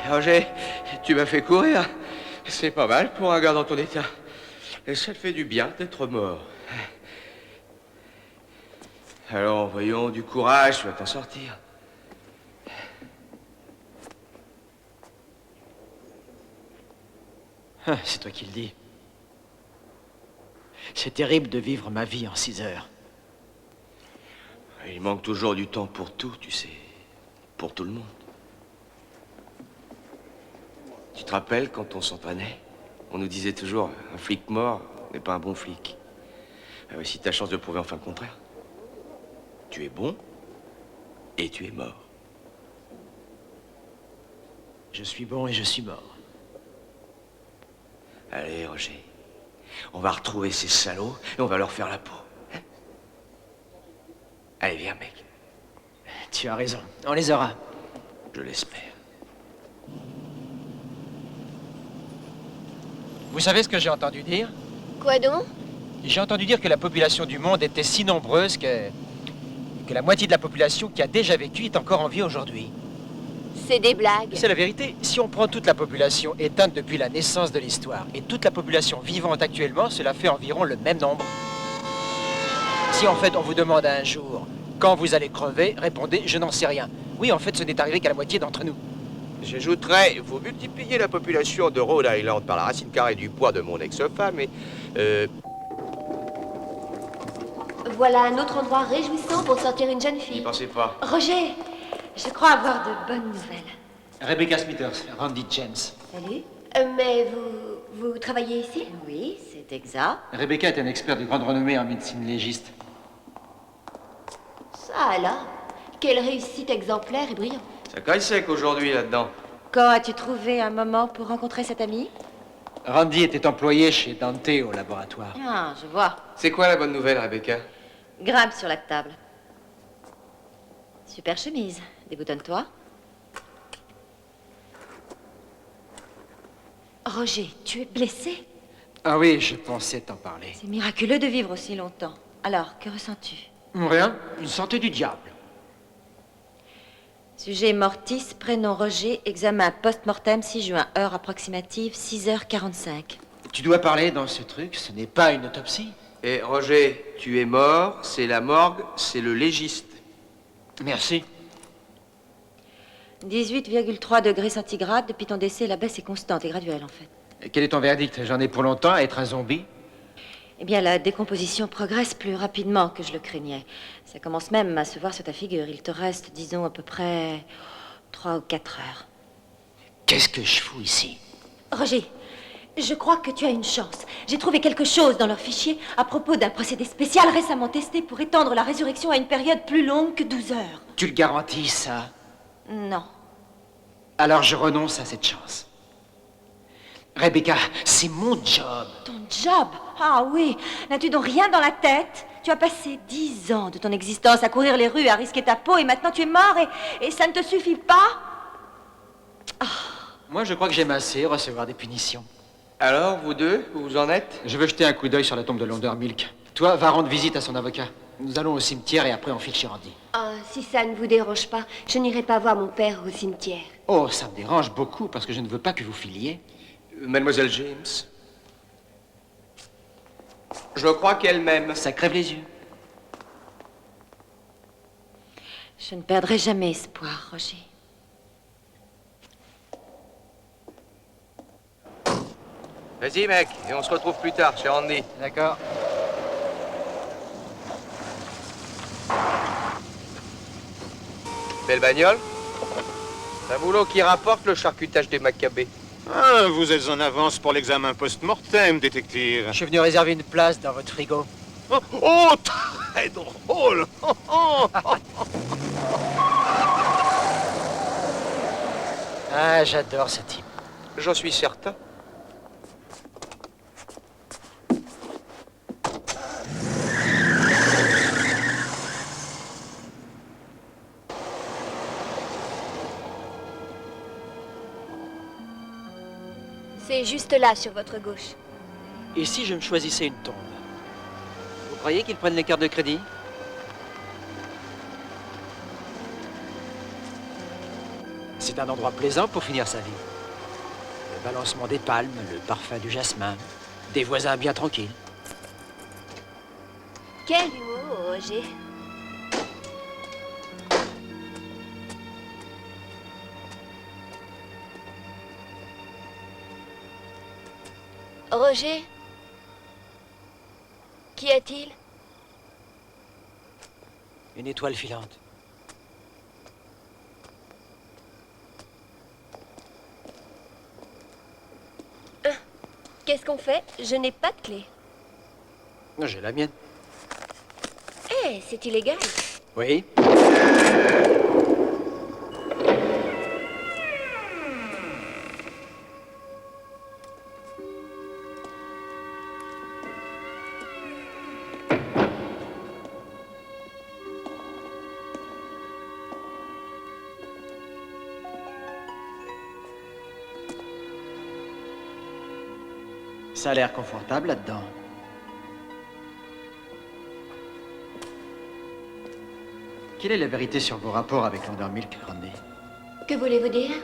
Roger, tu m'as fait courir. C'est pas mal pour un gars dans ton état. Et ça te fait du bien d'être mort. Alors, voyons, du courage, tu vas t'en sortir. Ah, c'est toi qui le dis. C'est terrible de vivre ma vie en 6 heures. Il manque toujours du temps pour tout, tu sais. Pour tout le monde. Tu te rappelles quand on s'entraînait? On nous disait toujours, un flic mort n'est pas un bon flic. Ah ouais, si t'as chance de prouver enfin le contraire. Tu es bon et tu es mort. Je suis bon et je suis mort. Allez, Roger. On va retrouver ces salauds et on va leur faire la peau. Hein? Allez, viens, mec. Tu as raison. On les aura. Je l'espère. Vous savez ce que j'ai entendu dire? Quoi donc? J'ai entendu dire que la population du monde était si nombreuse que la moitié de la population qui a déjà vécu est encore en vie aujourd'hui. C'est des blagues. C'est la vérité. Si on prend toute la population éteinte depuis la naissance de l'histoire et toute la population vivante actuellement, cela fait environ le même nombre. Si en fait on vous demande un jour quand vous allez crever, répondez « je n'en sais rien ». Oui, en fait, ce n'est arrivé qu'à la moitié d'entre nous. J'ajouterais, il faut multiplier la population de Rhode Island par la racine carrée du poids de mon ex-femme et... Voilà un autre endroit réjouissant pour sortir une jeune N'y fille. pensez pas. Roger, je crois avoir de bonnes nouvelles. Rebecca Smithers, Randy James. Salut. Mais vous travaillez ici? Oui, c'est exact. Rebecca est un expert de grande renommée en médecine légiste. Ça alors? Quelle réussite exemplaire et brillante. Ça caille sec aujourd'hui là-dedans. Quand as-tu trouvé un moment pour rencontrer cet ami? Randy était employé chez Dante au laboratoire. Ah, je vois. C'est quoi la bonne nouvelle, Rebecca? Grimpe sur la table. Super chemise. Déboutonne-toi. Roger, tu es blessé? Ah oui, je pensais t'en parler. C'est miraculeux de vivre aussi longtemps. Alors, que ressens-tu? Rien, une santé du diable. Sujet mortis, prénom Roger, examen post-mortem 6 juin, heure approximative 6h45. Tu dois parler dans ce truc, ce n'est pas une autopsie. Et Roger, tu es mort, c'est la morgue, c'est le légiste. Merci. 18,3 degrés centigrades. Depuis ton décès, la baisse est constante et graduelle, en fait. Et quel est ton verdict? J'en ai pour longtemps à être un zombie? Eh bien, la décomposition progresse plus rapidement que je le craignais. Ça commence même à se voir sur ta figure. Il te reste, disons, à peu près 3 ou 4 heures. Qu'est-ce que je fous ici? Roger, je crois que tu as une chance. J'ai trouvé quelque chose dans leur fichier à propos d'un procédé spécial récemment testé pour étendre la résurrection à une période plus longue que 12 heures. Tu le garantis, ça? Non. Alors je renonce à cette chance. Rebecca, c'est mon job. Ton job? Ah oui. N'as-tu donc rien dans la tête? Tu as passé 10 ans de ton existence à courir les rues, à risquer ta peau, et maintenant tu es mort, et ça ne te suffit pas? Moi, je crois que j'aime assez recevoir des punitions. Alors, vous deux, où vous en êtes? Je veux jeter un coup d'œil sur la tombe de Londermilk. Toi, va rendre visite à son avocat. Nous allons au cimetière et après on file chez Randy. Ah, si ça ne vous dérange pas, je n'irai pas voir mon père au cimetière. Oh, ça me dérange beaucoup parce que je ne veux pas que vous filiez. Mademoiselle James. Je crois qu'elle m'aime. Ça crève les yeux. Je ne perdrai jamais espoir, Roger. Vas-y, mec, et on se retrouve plus tard chez Randy. D'accord. Belle bagnole. C'est un boulot qui rapporte le charcutage des Maccabées. Ah, vous êtes en avance pour l'examen post-mortem, détective. Je suis venu réserver une place dans votre frigo. Oh, très drôle. Ah, j'adore ce type. J'en suis certain. C'est juste là, sur votre gauche. Et si je me choisissais une tombe? Vous croyez qu'ils prennent les cartes de crédit? C'est un endroit plaisant pour finir sa vie. Le balancement des palmes, le parfum du jasmin, des voisins bien tranquilles. Quel humour, Roger. Roger? Qu'y a-t-il? Une étoile filante. Qu'est-ce qu'on fait? Je n'ai pas de clé. J'ai la mienne. Eh, c'est illégal. Oui. Ça a l'air confortable là-dedans. Quelle est la vérité sur vos rapports avec Londermilk, Randy? Que voulez-vous dire?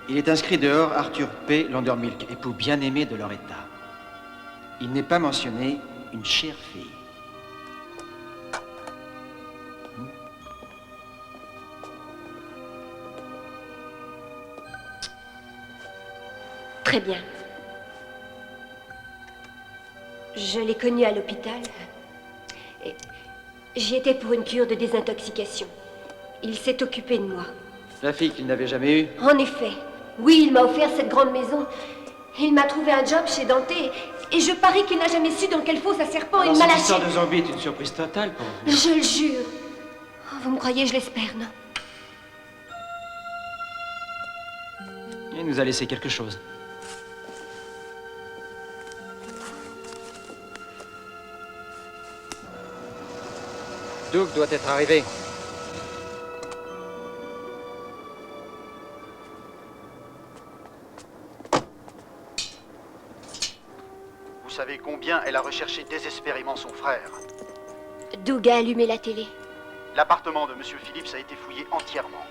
Il est inscrit dehors Arthur P. Londermilk, époux bien-aimé de Loretta. Il n'est pas mentionné une chère fille. Très bien. Je l'ai connu à l'hôpital. Et j'y étais pour une cure de désintoxication. Il s'est occupé de moi. La fille qu'il n'avait jamais eue. En effet. Oui, il m'a offert cette grande maison. Il m'a trouvé un job chez Dante et je parie qu'il n'a jamais su dans quelle fosse à serpent il m'a Cette lâché. histoire de zombie est une surprise totale pour vous. Je le jure. Oh, vous me croyez, je l'espère, non? Il nous a laissé quelque chose. Doug doit être arrivé. Vous savez combien elle a recherché désespérément son frère. Doug a allumé la télé. L'appartement de Monsieur Phillips a été fouillé entièrement.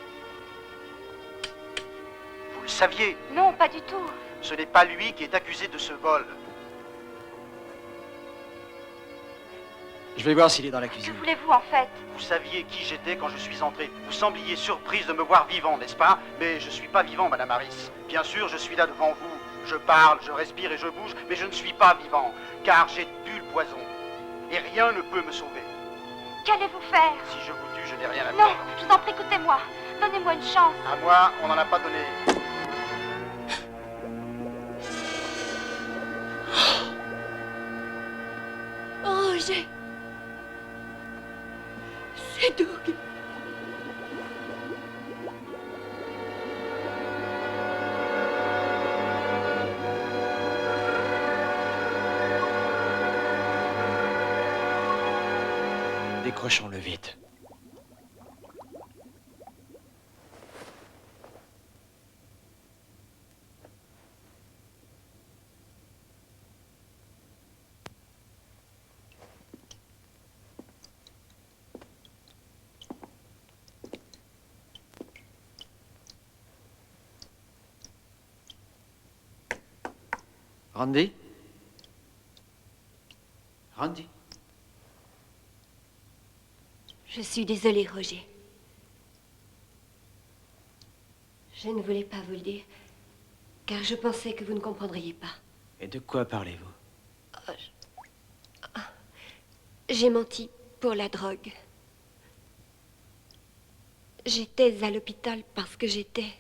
Vous le saviez? Non, pas du tout. Ce n'est pas lui qui est accusé de ce vol. Je vais voir s'il est dans la cuisine. Que voulez-vous en fait? Vous saviez qui j'étais quand je suis entré. Vous sembliez surprise de me voir vivant, n'est-ce pas? Mais je suis pas vivant, Madame Harris. Bien sûr, je suis là devant vous. Je parle, je respire et je bouge, mais je ne suis pas vivant, car j'ai bu le poison. Et rien ne peut me sauver. Qu'allez-vous faire? Si je vous tue, je n'ai rien à Non, perdre. je vous en prie, écoutez-moi. Donnez-moi une chance. À moi, on n'en a pas donné. Oh, Roger. C'est Doug. Décrochons-le vite. Randy? Randy? Je suis désolée, Roger. Je ne voulais pas vous le dire, car je pensais que vous ne comprendriez pas. Et de quoi parlez-vous? J'ai menti pour la drogue. J'étais à l'hôpital parce que j'étais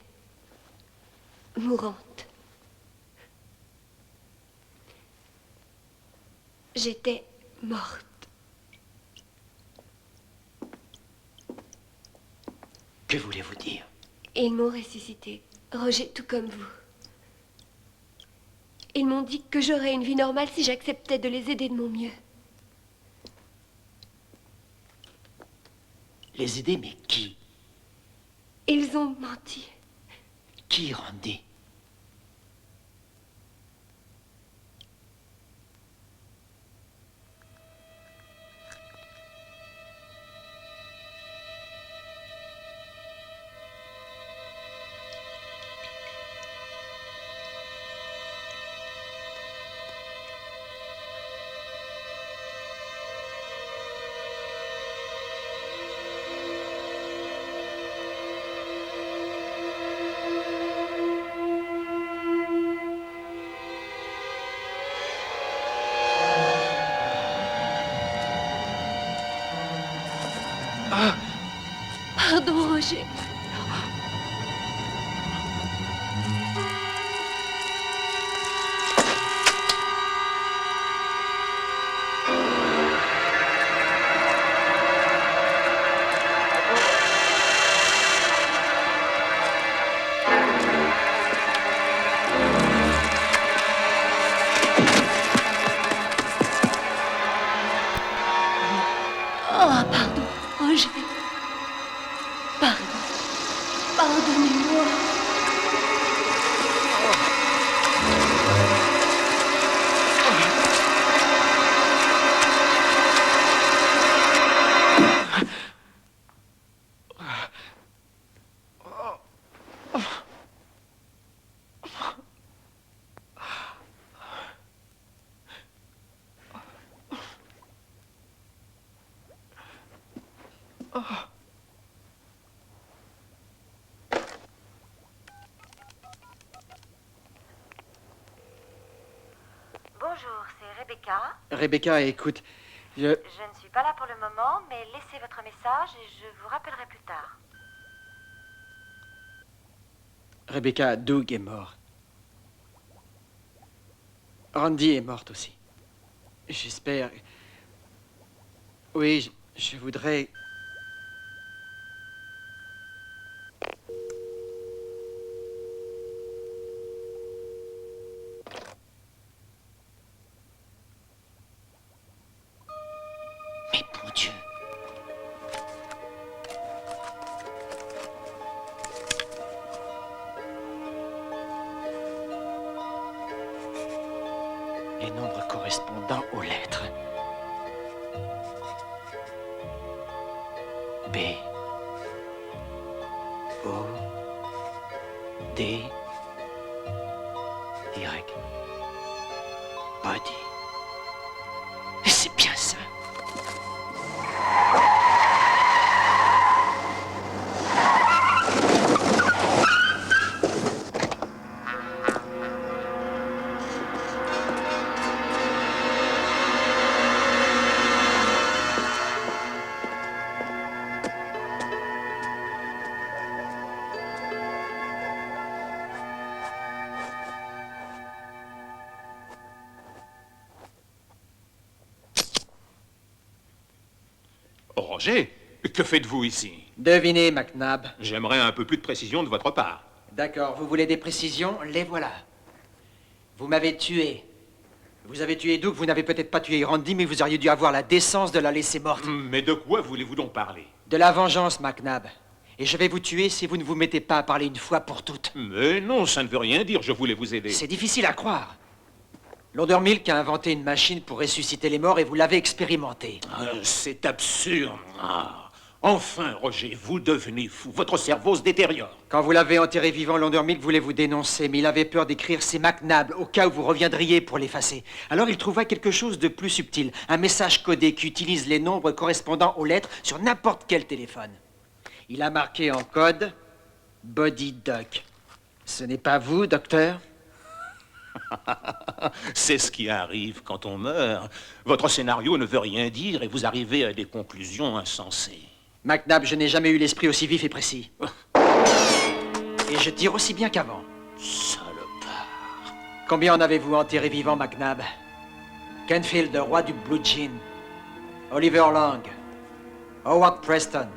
mourante. J'étais morte. Que voulez-vous dire? Ils m'ont ressuscité, Roger, tout comme vous. Ils m'ont dit que j'aurais une vie normale si j'acceptais de les aider de mon mieux. Les aider, mais qui? Ils ont menti. Qui, Randy? Pardon, Roger. Oh, pardon, Roger. Pardon. Pardonnez-moi. Bonjour, c'est Rebecca. Rebecca, écoute, Je ne suis pas là pour le moment, mais laissez votre message et je vous rappellerai plus tard. Rebecca, Doug est mort. Randy est morte aussi. J'espère... Oui, je voudrais... Mais bon Dieu... Les nombres correspondant aux lettres. B. O. D. Y. Body. C'est bien ça. Roger, que faites-vous ici? Devinez, McNabb. J'aimerais un peu plus de précision de votre part. D'accord, vous voulez des précisions? Les voilà. Vous m'avez tué. Vous avez tué Doug, vous n'avez peut-être pas tué Randy, mais vous auriez dû avoir la décence de la laisser morte. Mais de quoi voulez-vous donc parler? De la vengeance, McNabb. Et je vais vous tuer si vous ne vous mettez pas à parler une fois pour toutes. Mais non, ça ne veut rien dire, je voulais vous aider. C'est difficile à croire. Laudermilk a inventé une machine pour ressusciter les morts et vous l'avez expérimentée. C'est absurde. Enfin, Roger, vous devenez fou. Votre cerveau se détériore. Quand vous l'avez enterré vivant, Laudermilk voulait vous dénoncer, mais il avait peur d'écrire c'est McNabb, au cas où vous reviendriez pour l'effacer. Alors il trouva quelque chose de plus subtil, un message codé qui utilise les nombres correspondant aux lettres sur n'importe quel téléphone. Il a marqué en code Body Duck. Ce n'est pas vous, docteur? C'est ce qui arrive quand on meurt. Votre scénario ne veut rien dire et vous arrivez à des conclusions insensées. McNabb, je n'ai jamais eu l'esprit aussi vif et précis. Et je tire aussi bien qu'avant. Salopard. Combien en avez-vous enterré vivant, McNabb? Kenfield, le roi du Blue Jean. Oliver Lang. Howard Preston.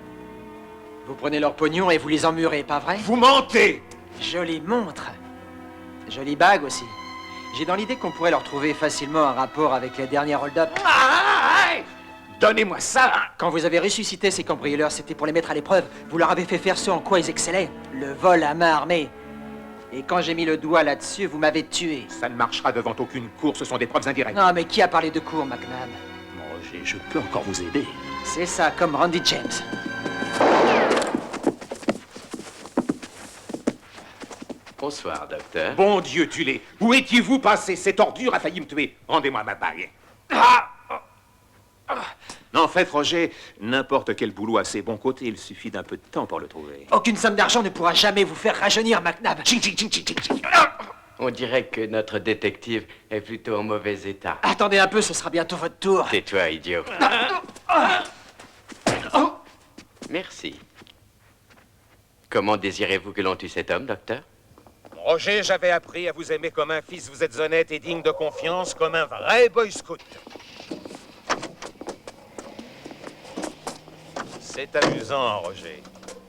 Vous prenez leurs pognons et vous les emmurez, pas vrai? Vous mentez! Jolie montre. Jolie bague aussi. J'ai dans l'idée qu'on pourrait leur trouver facilement un rapport avec les derniers hold-up. Donnez-moi ça! Quand vous avez ressuscité ces cambrioleurs, c'était pour les mettre à l'épreuve. Vous leur avez fait faire ce en quoi ils excellaient. Le vol à main armée. Et quand j'ai mis le doigt là-dessus, vous m'avez tué. Ça ne marchera devant aucune cour, ce sont des preuves indirectes. Non, mais qui a parlé de cours, McNabb? Roger, je peux encore vous aider. C'est ça, comme Randy James. Bonsoir, docteur. Bon Dieu, Tulé, où étiez-vous passé? Cette ordure a failli me tuer. Rendez-moi ma bague. En fait, Roger, n'importe quel boulot a ses bons côtés. Il suffit d'un peu de temps pour le trouver. Aucune somme d'argent ne pourra jamais vous faire rajeunir, McNabb. On dirait que notre détective est plutôt en mauvais état. Attendez un peu, ce sera bientôt votre tour. Tais-toi, idiot. Merci. Comment désirez-vous que l'on tue cet homme, docteur? Roger, j'avais appris à vous aimer comme un fils. Vous êtes honnête et digne de confiance, comme un vrai boy scout. C'est amusant, Roger.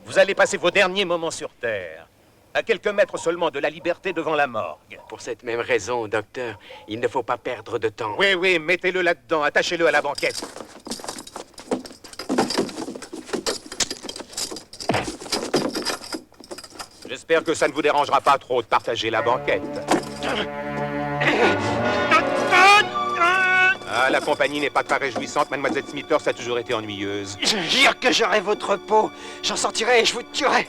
Vous allez passer vos derniers moments sur Terre, à quelques mètres seulement de la liberté devant la morgue. Pour cette même raison, docteur, il ne faut pas perdre de temps. Oui, oui, mettez-le là-dedans, attachez-le à la banquette. J'espère que ça ne vous dérangera pas trop de partager la banquette. Ah, la compagnie n'est pas très réjouissante. Mademoiselle Smithers a toujours été ennuyeuse. Je jure que j'aurai votre peau. J'en sortirai et je vous tuerai.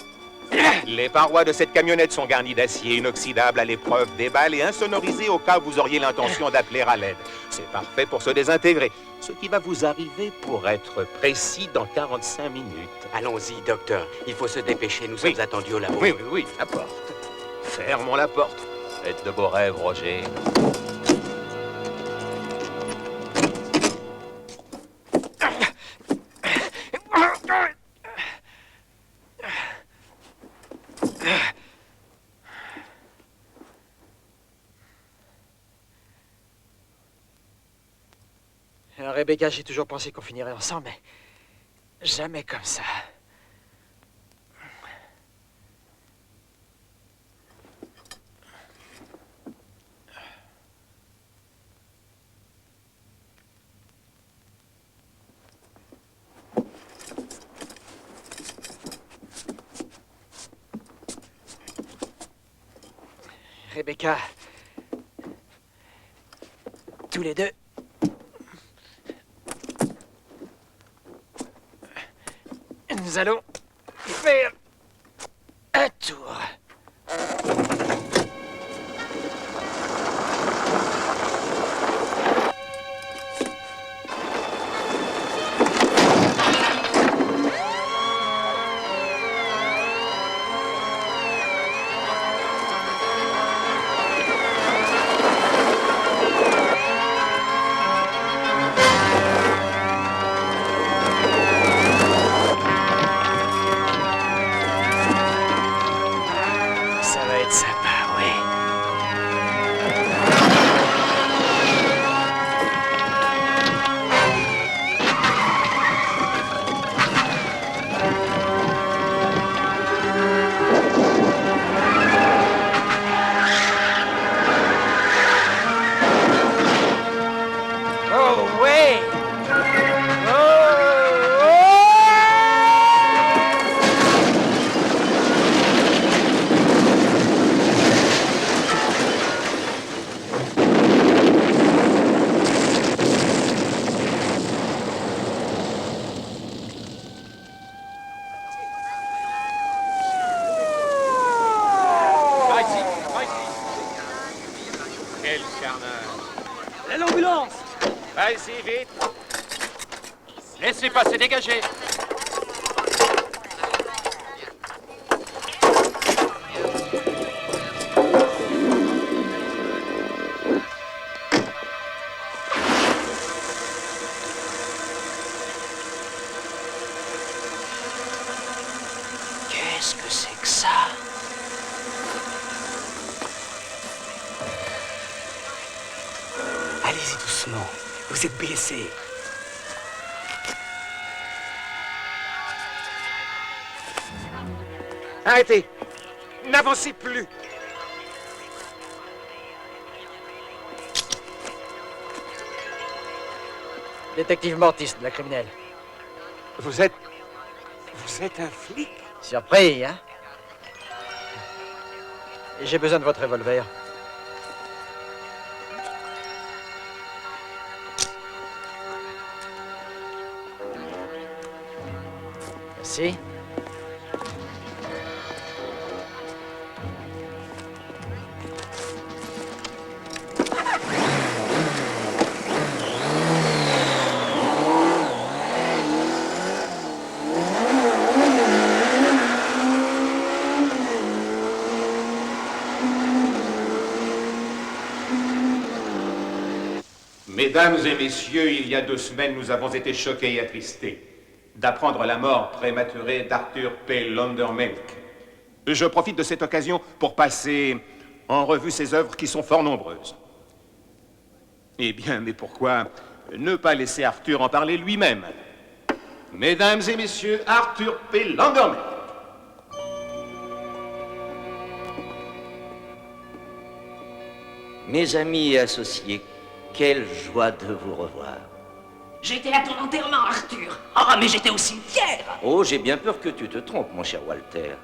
Les parois de cette camionnette sont garnies d'acier inoxydable à l'épreuve des balles et insonorisées au cas où vous auriez l'intention d'appeler à l'aide. C'est parfait pour se désintégrer. Ce qui va vous arriver pour être précis dans 45 minutes. Allons-y, docteur. Il faut se dépêcher. Nous sommes attendus au labo. Oui, oui, oui, la porte. Fermons la porte. Faites de beaux rêves, Roger. Rebecca, j'ai toujours pensé qu'on finirait ensemble, mais jamais comme ça. Rebecca, tous les deux, nous allons faire un tour. Allez-y, vite. Laissez passer, dégagez. Qu'est-ce que c'est que ça? Allez-y doucement, vous êtes blessé. Arrêtez. N'avancez plus. Détective Mortis, de la criminelle. Vous êtes un flic? Surpris, hein? J'ai besoin de votre revolver. Merci. Mesdames et messieurs, il y a 2 semaines, nous avons été choqués et attristés d'apprendre la mort prématurée d'Arthur P. Londermelk. Je profite de cette occasion pour passer en revue ses œuvres qui sont fort nombreuses. Eh bien, mais pourquoi ne pas laisser Arthur en parler lui-même? Mesdames et messieurs, Arthur P. Londermelk. Mes amis et associés, quelle joie de vous revoir. J'étais à ton enterrement, Arthur. Ah, mais j'étais aussi fier. Oh, j'ai bien peur que tu te trompes, mon cher Walter.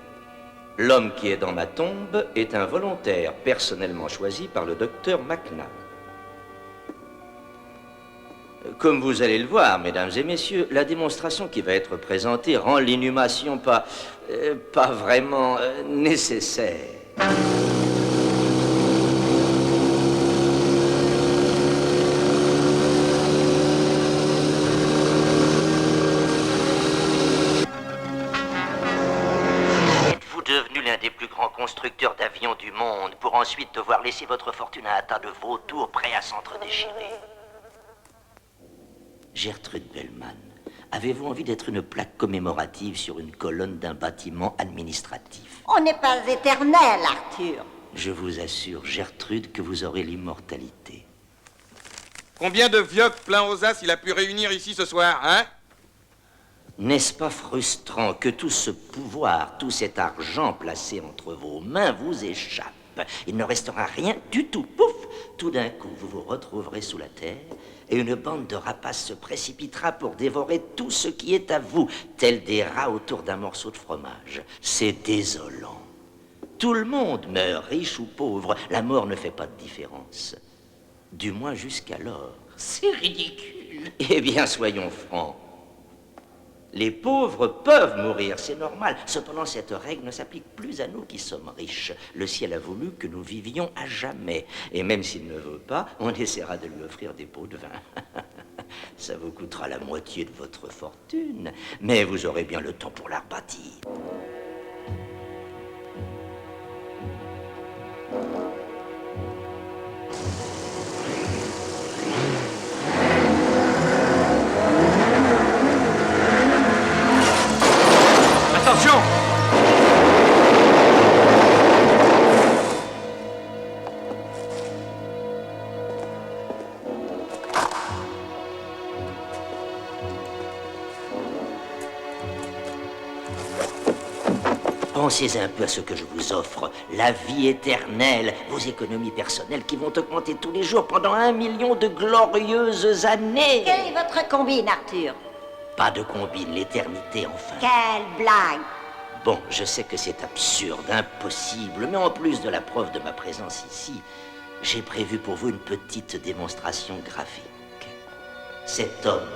L'homme qui est dans ma tombe est un volontaire personnellement choisi par le docteur McNabb. Comme vous allez le voir, mesdames et messieurs, la démonstration qui va être présentée rend l'inhumation pas vraiment nécessaire. Devenu l'un des plus grands constructeurs d'avions du monde pour ensuite devoir laisser votre fortune à un tas de vautours prêts à s'entre-déchirer. Gertrude Bellman, avez-vous envie d'être une plaque commémorative sur une colonne d'un bâtiment administratif? On n'est pas éternel, Arthur. Je vous assure, Gertrude, que vous aurez l'immortalité. Combien de vioques pleins aux as il a pu réunir ici ce soir, hein? N'est-ce pas frustrant que tout ce pouvoir, tout cet argent placé entre vos mains vous échappe? Il ne restera rien du tout. Pouf! Tout d'un coup, vous vous retrouverez sous la terre et une bande de rapaces se précipitera pour dévorer tout ce qui est à vous, tels des rats autour d'un morceau de fromage. C'est désolant. Tout le monde meurt, riche ou pauvre. La mort ne fait pas de différence. Du moins jusqu'alors. C'est ridicule. Eh bien, soyons francs. Les pauvres peuvent mourir, c'est normal. Cependant, cette règle ne s'applique plus à nous qui sommes riches. Le ciel a voulu que nous vivions à jamais. Et même s'il ne veut pas, on essaiera de lui offrir des pots de vin. Ça vous coûtera la moitié de votre fortune, mais vous aurez bien le temps pour la rebâtir. Attention! Pensez un peu à ce que je vous offre, la vie éternelle, vos économies personnelles qui vont augmenter tous les jours pendant 1 million de glorieuses années. Quelle est votre combine, Arthur? Pas de combine, l'éternité enfin. Quelle blague! Bon, je sais que c'est absurde, impossible, mais en plus de la preuve de ma présence ici, j'ai prévu pour vous une petite démonstration graphique. Cet homme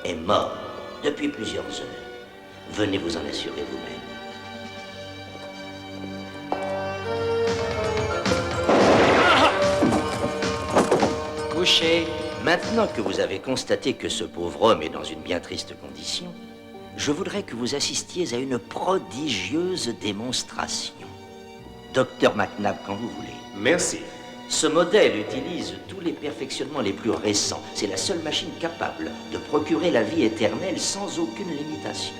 est mort depuis plusieurs heures. Venez vous en assurer vous-même. Couché. Maintenant que vous avez constaté que ce pauvre homme est dans une bien triste condition, je voudrais que vous assistiez à une prodigieuse démonstration. Docteur McNabb, quand vous voulez. Merci. Ce modèle utilise tous les perfectionnements les plus récents. C'est la seule machine capable de procurer la vie éternelle sans aucune limitation.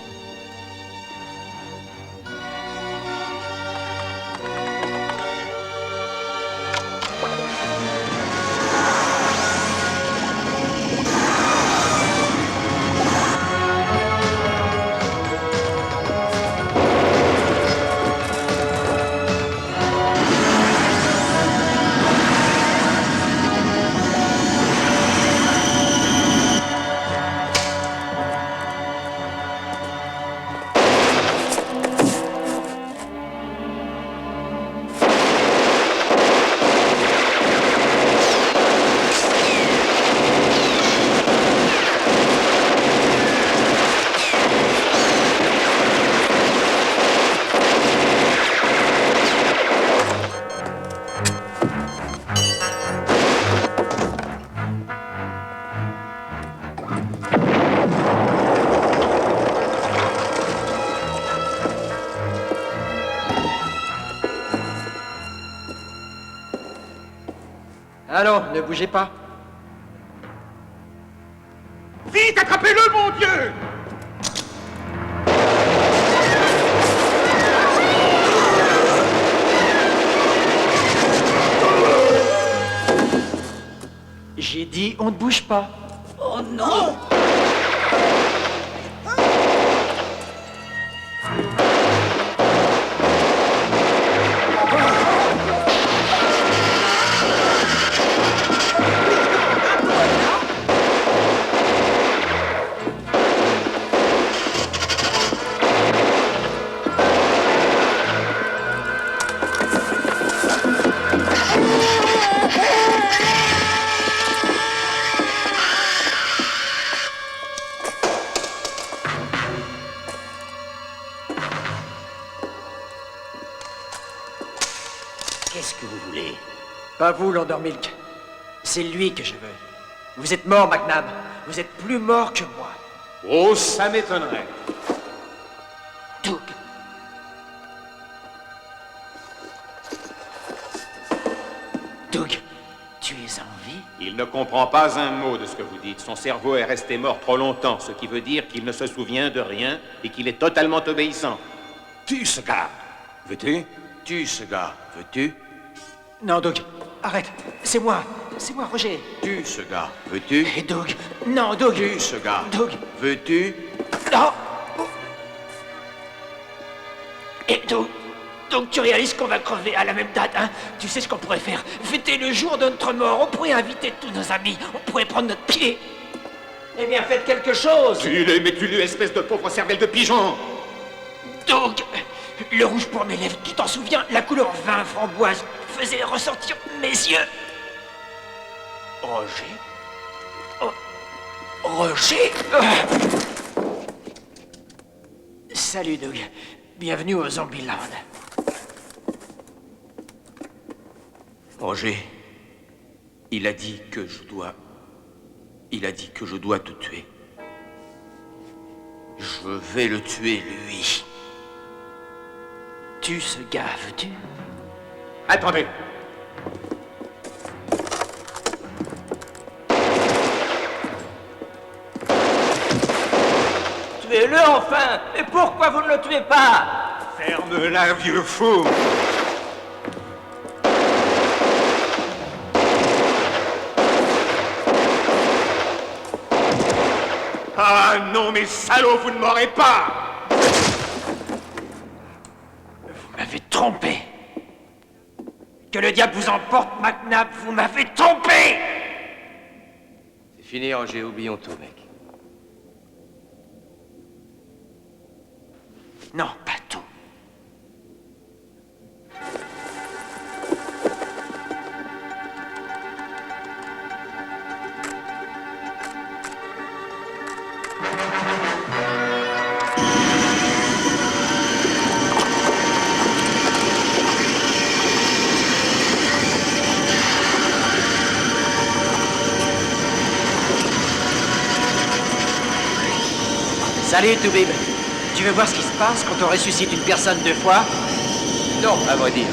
Allons, ne bougez pas. Vite, attrapez-le, mon Dieu! J'ai dit, on ne bouge pas. Oh non! Qu'est-ce que vous voulez? Pas vous, Lord Milk. C'est lui que je veux. Vous êtes mort, McNabb. Vous êtes plus mort que moi. Oh, ça m'étonnerait. Doug. Doug, tu es en vie? Il ne comprend pas un mot de ce que vous dites. Son cerveau est resté mort trop longtemps, ce qui veut dire qu'il ne se souvient de rien et qu'il est totalement obéissant. Tue ce gars. Veux-tu? Tue ce gars. Veux-tu? Non, Doug. arrête. C'est moi, Roger. Tue ce gars, veux-tu? Et Doug. Non, Doug. Tue ce gars. Doug. Veux-tu? Non. Et Doug, tu réalises qu'on va crever à la même date, hein? Tu sais ce qu'on pourrait faire? Fêter le jour de notre mort. On pourrait inviter tous nos amis. On pourrait prendre notre pied. Eh bien, faites quelque chose. Tue-les, mais tue-les, espèce de pauvre cervelle de pigeon. Doug, le rouge pour mes lèvres, tu t'en souviens? La couleur vin framboise faisait ressortir mes yeux. Roger? Oh. Roger? Salut, Doug. Bienvenue au Zombieland. Roger, il a dit que je dois te tuer. Je vais le tuer, lui. Tue ce gars, veux-tu? Attendez. Tuez-le enfin! Et pourquoi vous ne le tuez pas? Ferme-la, vieux fou. Ah non, mais salauds, vous ne m'aurez pas! Vous m'avez trompé. Que le diable vous emporte, McNabb, vous m'avez trompé! C'est fini, Roger, oublions tout, mec. Non, pas tout. Salut, Toubib. Tu veux voir ce qui se passe quand on ressuscite une personne 2 fois? Non, à vrai dire.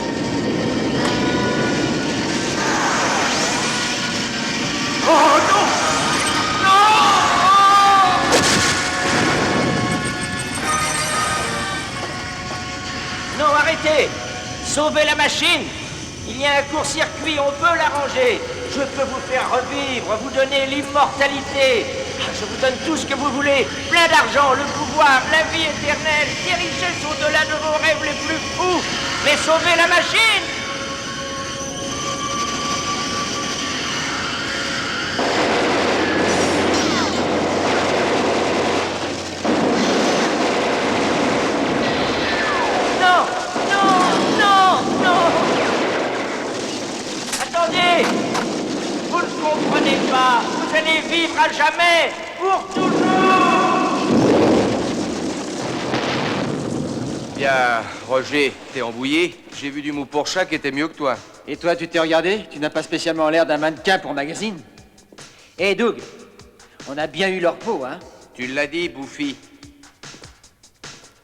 Oh non! Non! Non, arrêtez! Sauvez la machine! Il y a un court-circuit, on peut l'arranger. Je peux vous faire revivre, vous donner l'immortalité. Je vous donne tout ce que vous voulez. Plein d'argent, le pouvoir, la vie éternelle, des richesses au-delà de vos rêves les plus fous. Mais sauvez la machine! Non! Non! Non! Non! Attendez! Vous ne comprenez pas! Vous allez vivre à jamais! Pour toujours! Bien, Roger, t'es embouillé. J'ai vu du mou pour chat qui était mieux que toi. Et toi, tu t'es regardé? Tu n'as pas spécialement l'air d'un mannequin pour magazine. Hé, Doug, on a bien eu leur peau, hein? Tu l'as dit, Bouffi.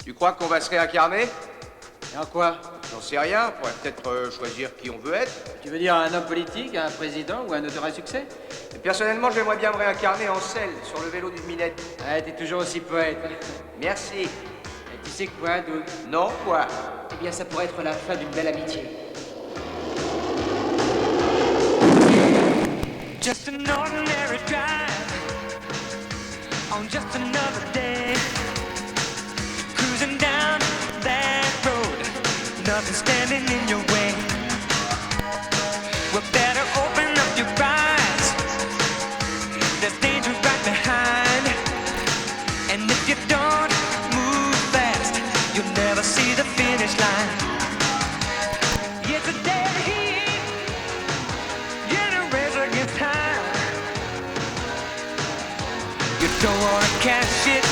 Tu crois qu'on va se réincarner? Et en quoi? J'en sais rien, on pourrait peut-être choisir qui on veut être. Tu veux dire un homme politique, un président ou un auteur à succès? Et personnellement, j'aimerais bien me réincarner en selle, sur le vélo d'une minette. Ouais, t'es toujours aussi poète. Merci. Et tu sais quoi, Doug? Non, quoi? Eh bien, ça pourrait être la fin d'une belle amitié. Just an ordinary drive on just another day, cruising down that road, nothing standing in your way. Well, better open up your eyes, there's danger right behind, and if you don't move fast, you'll never see the finish line. It's a dead heat, in a race against time. You don't wanna catch it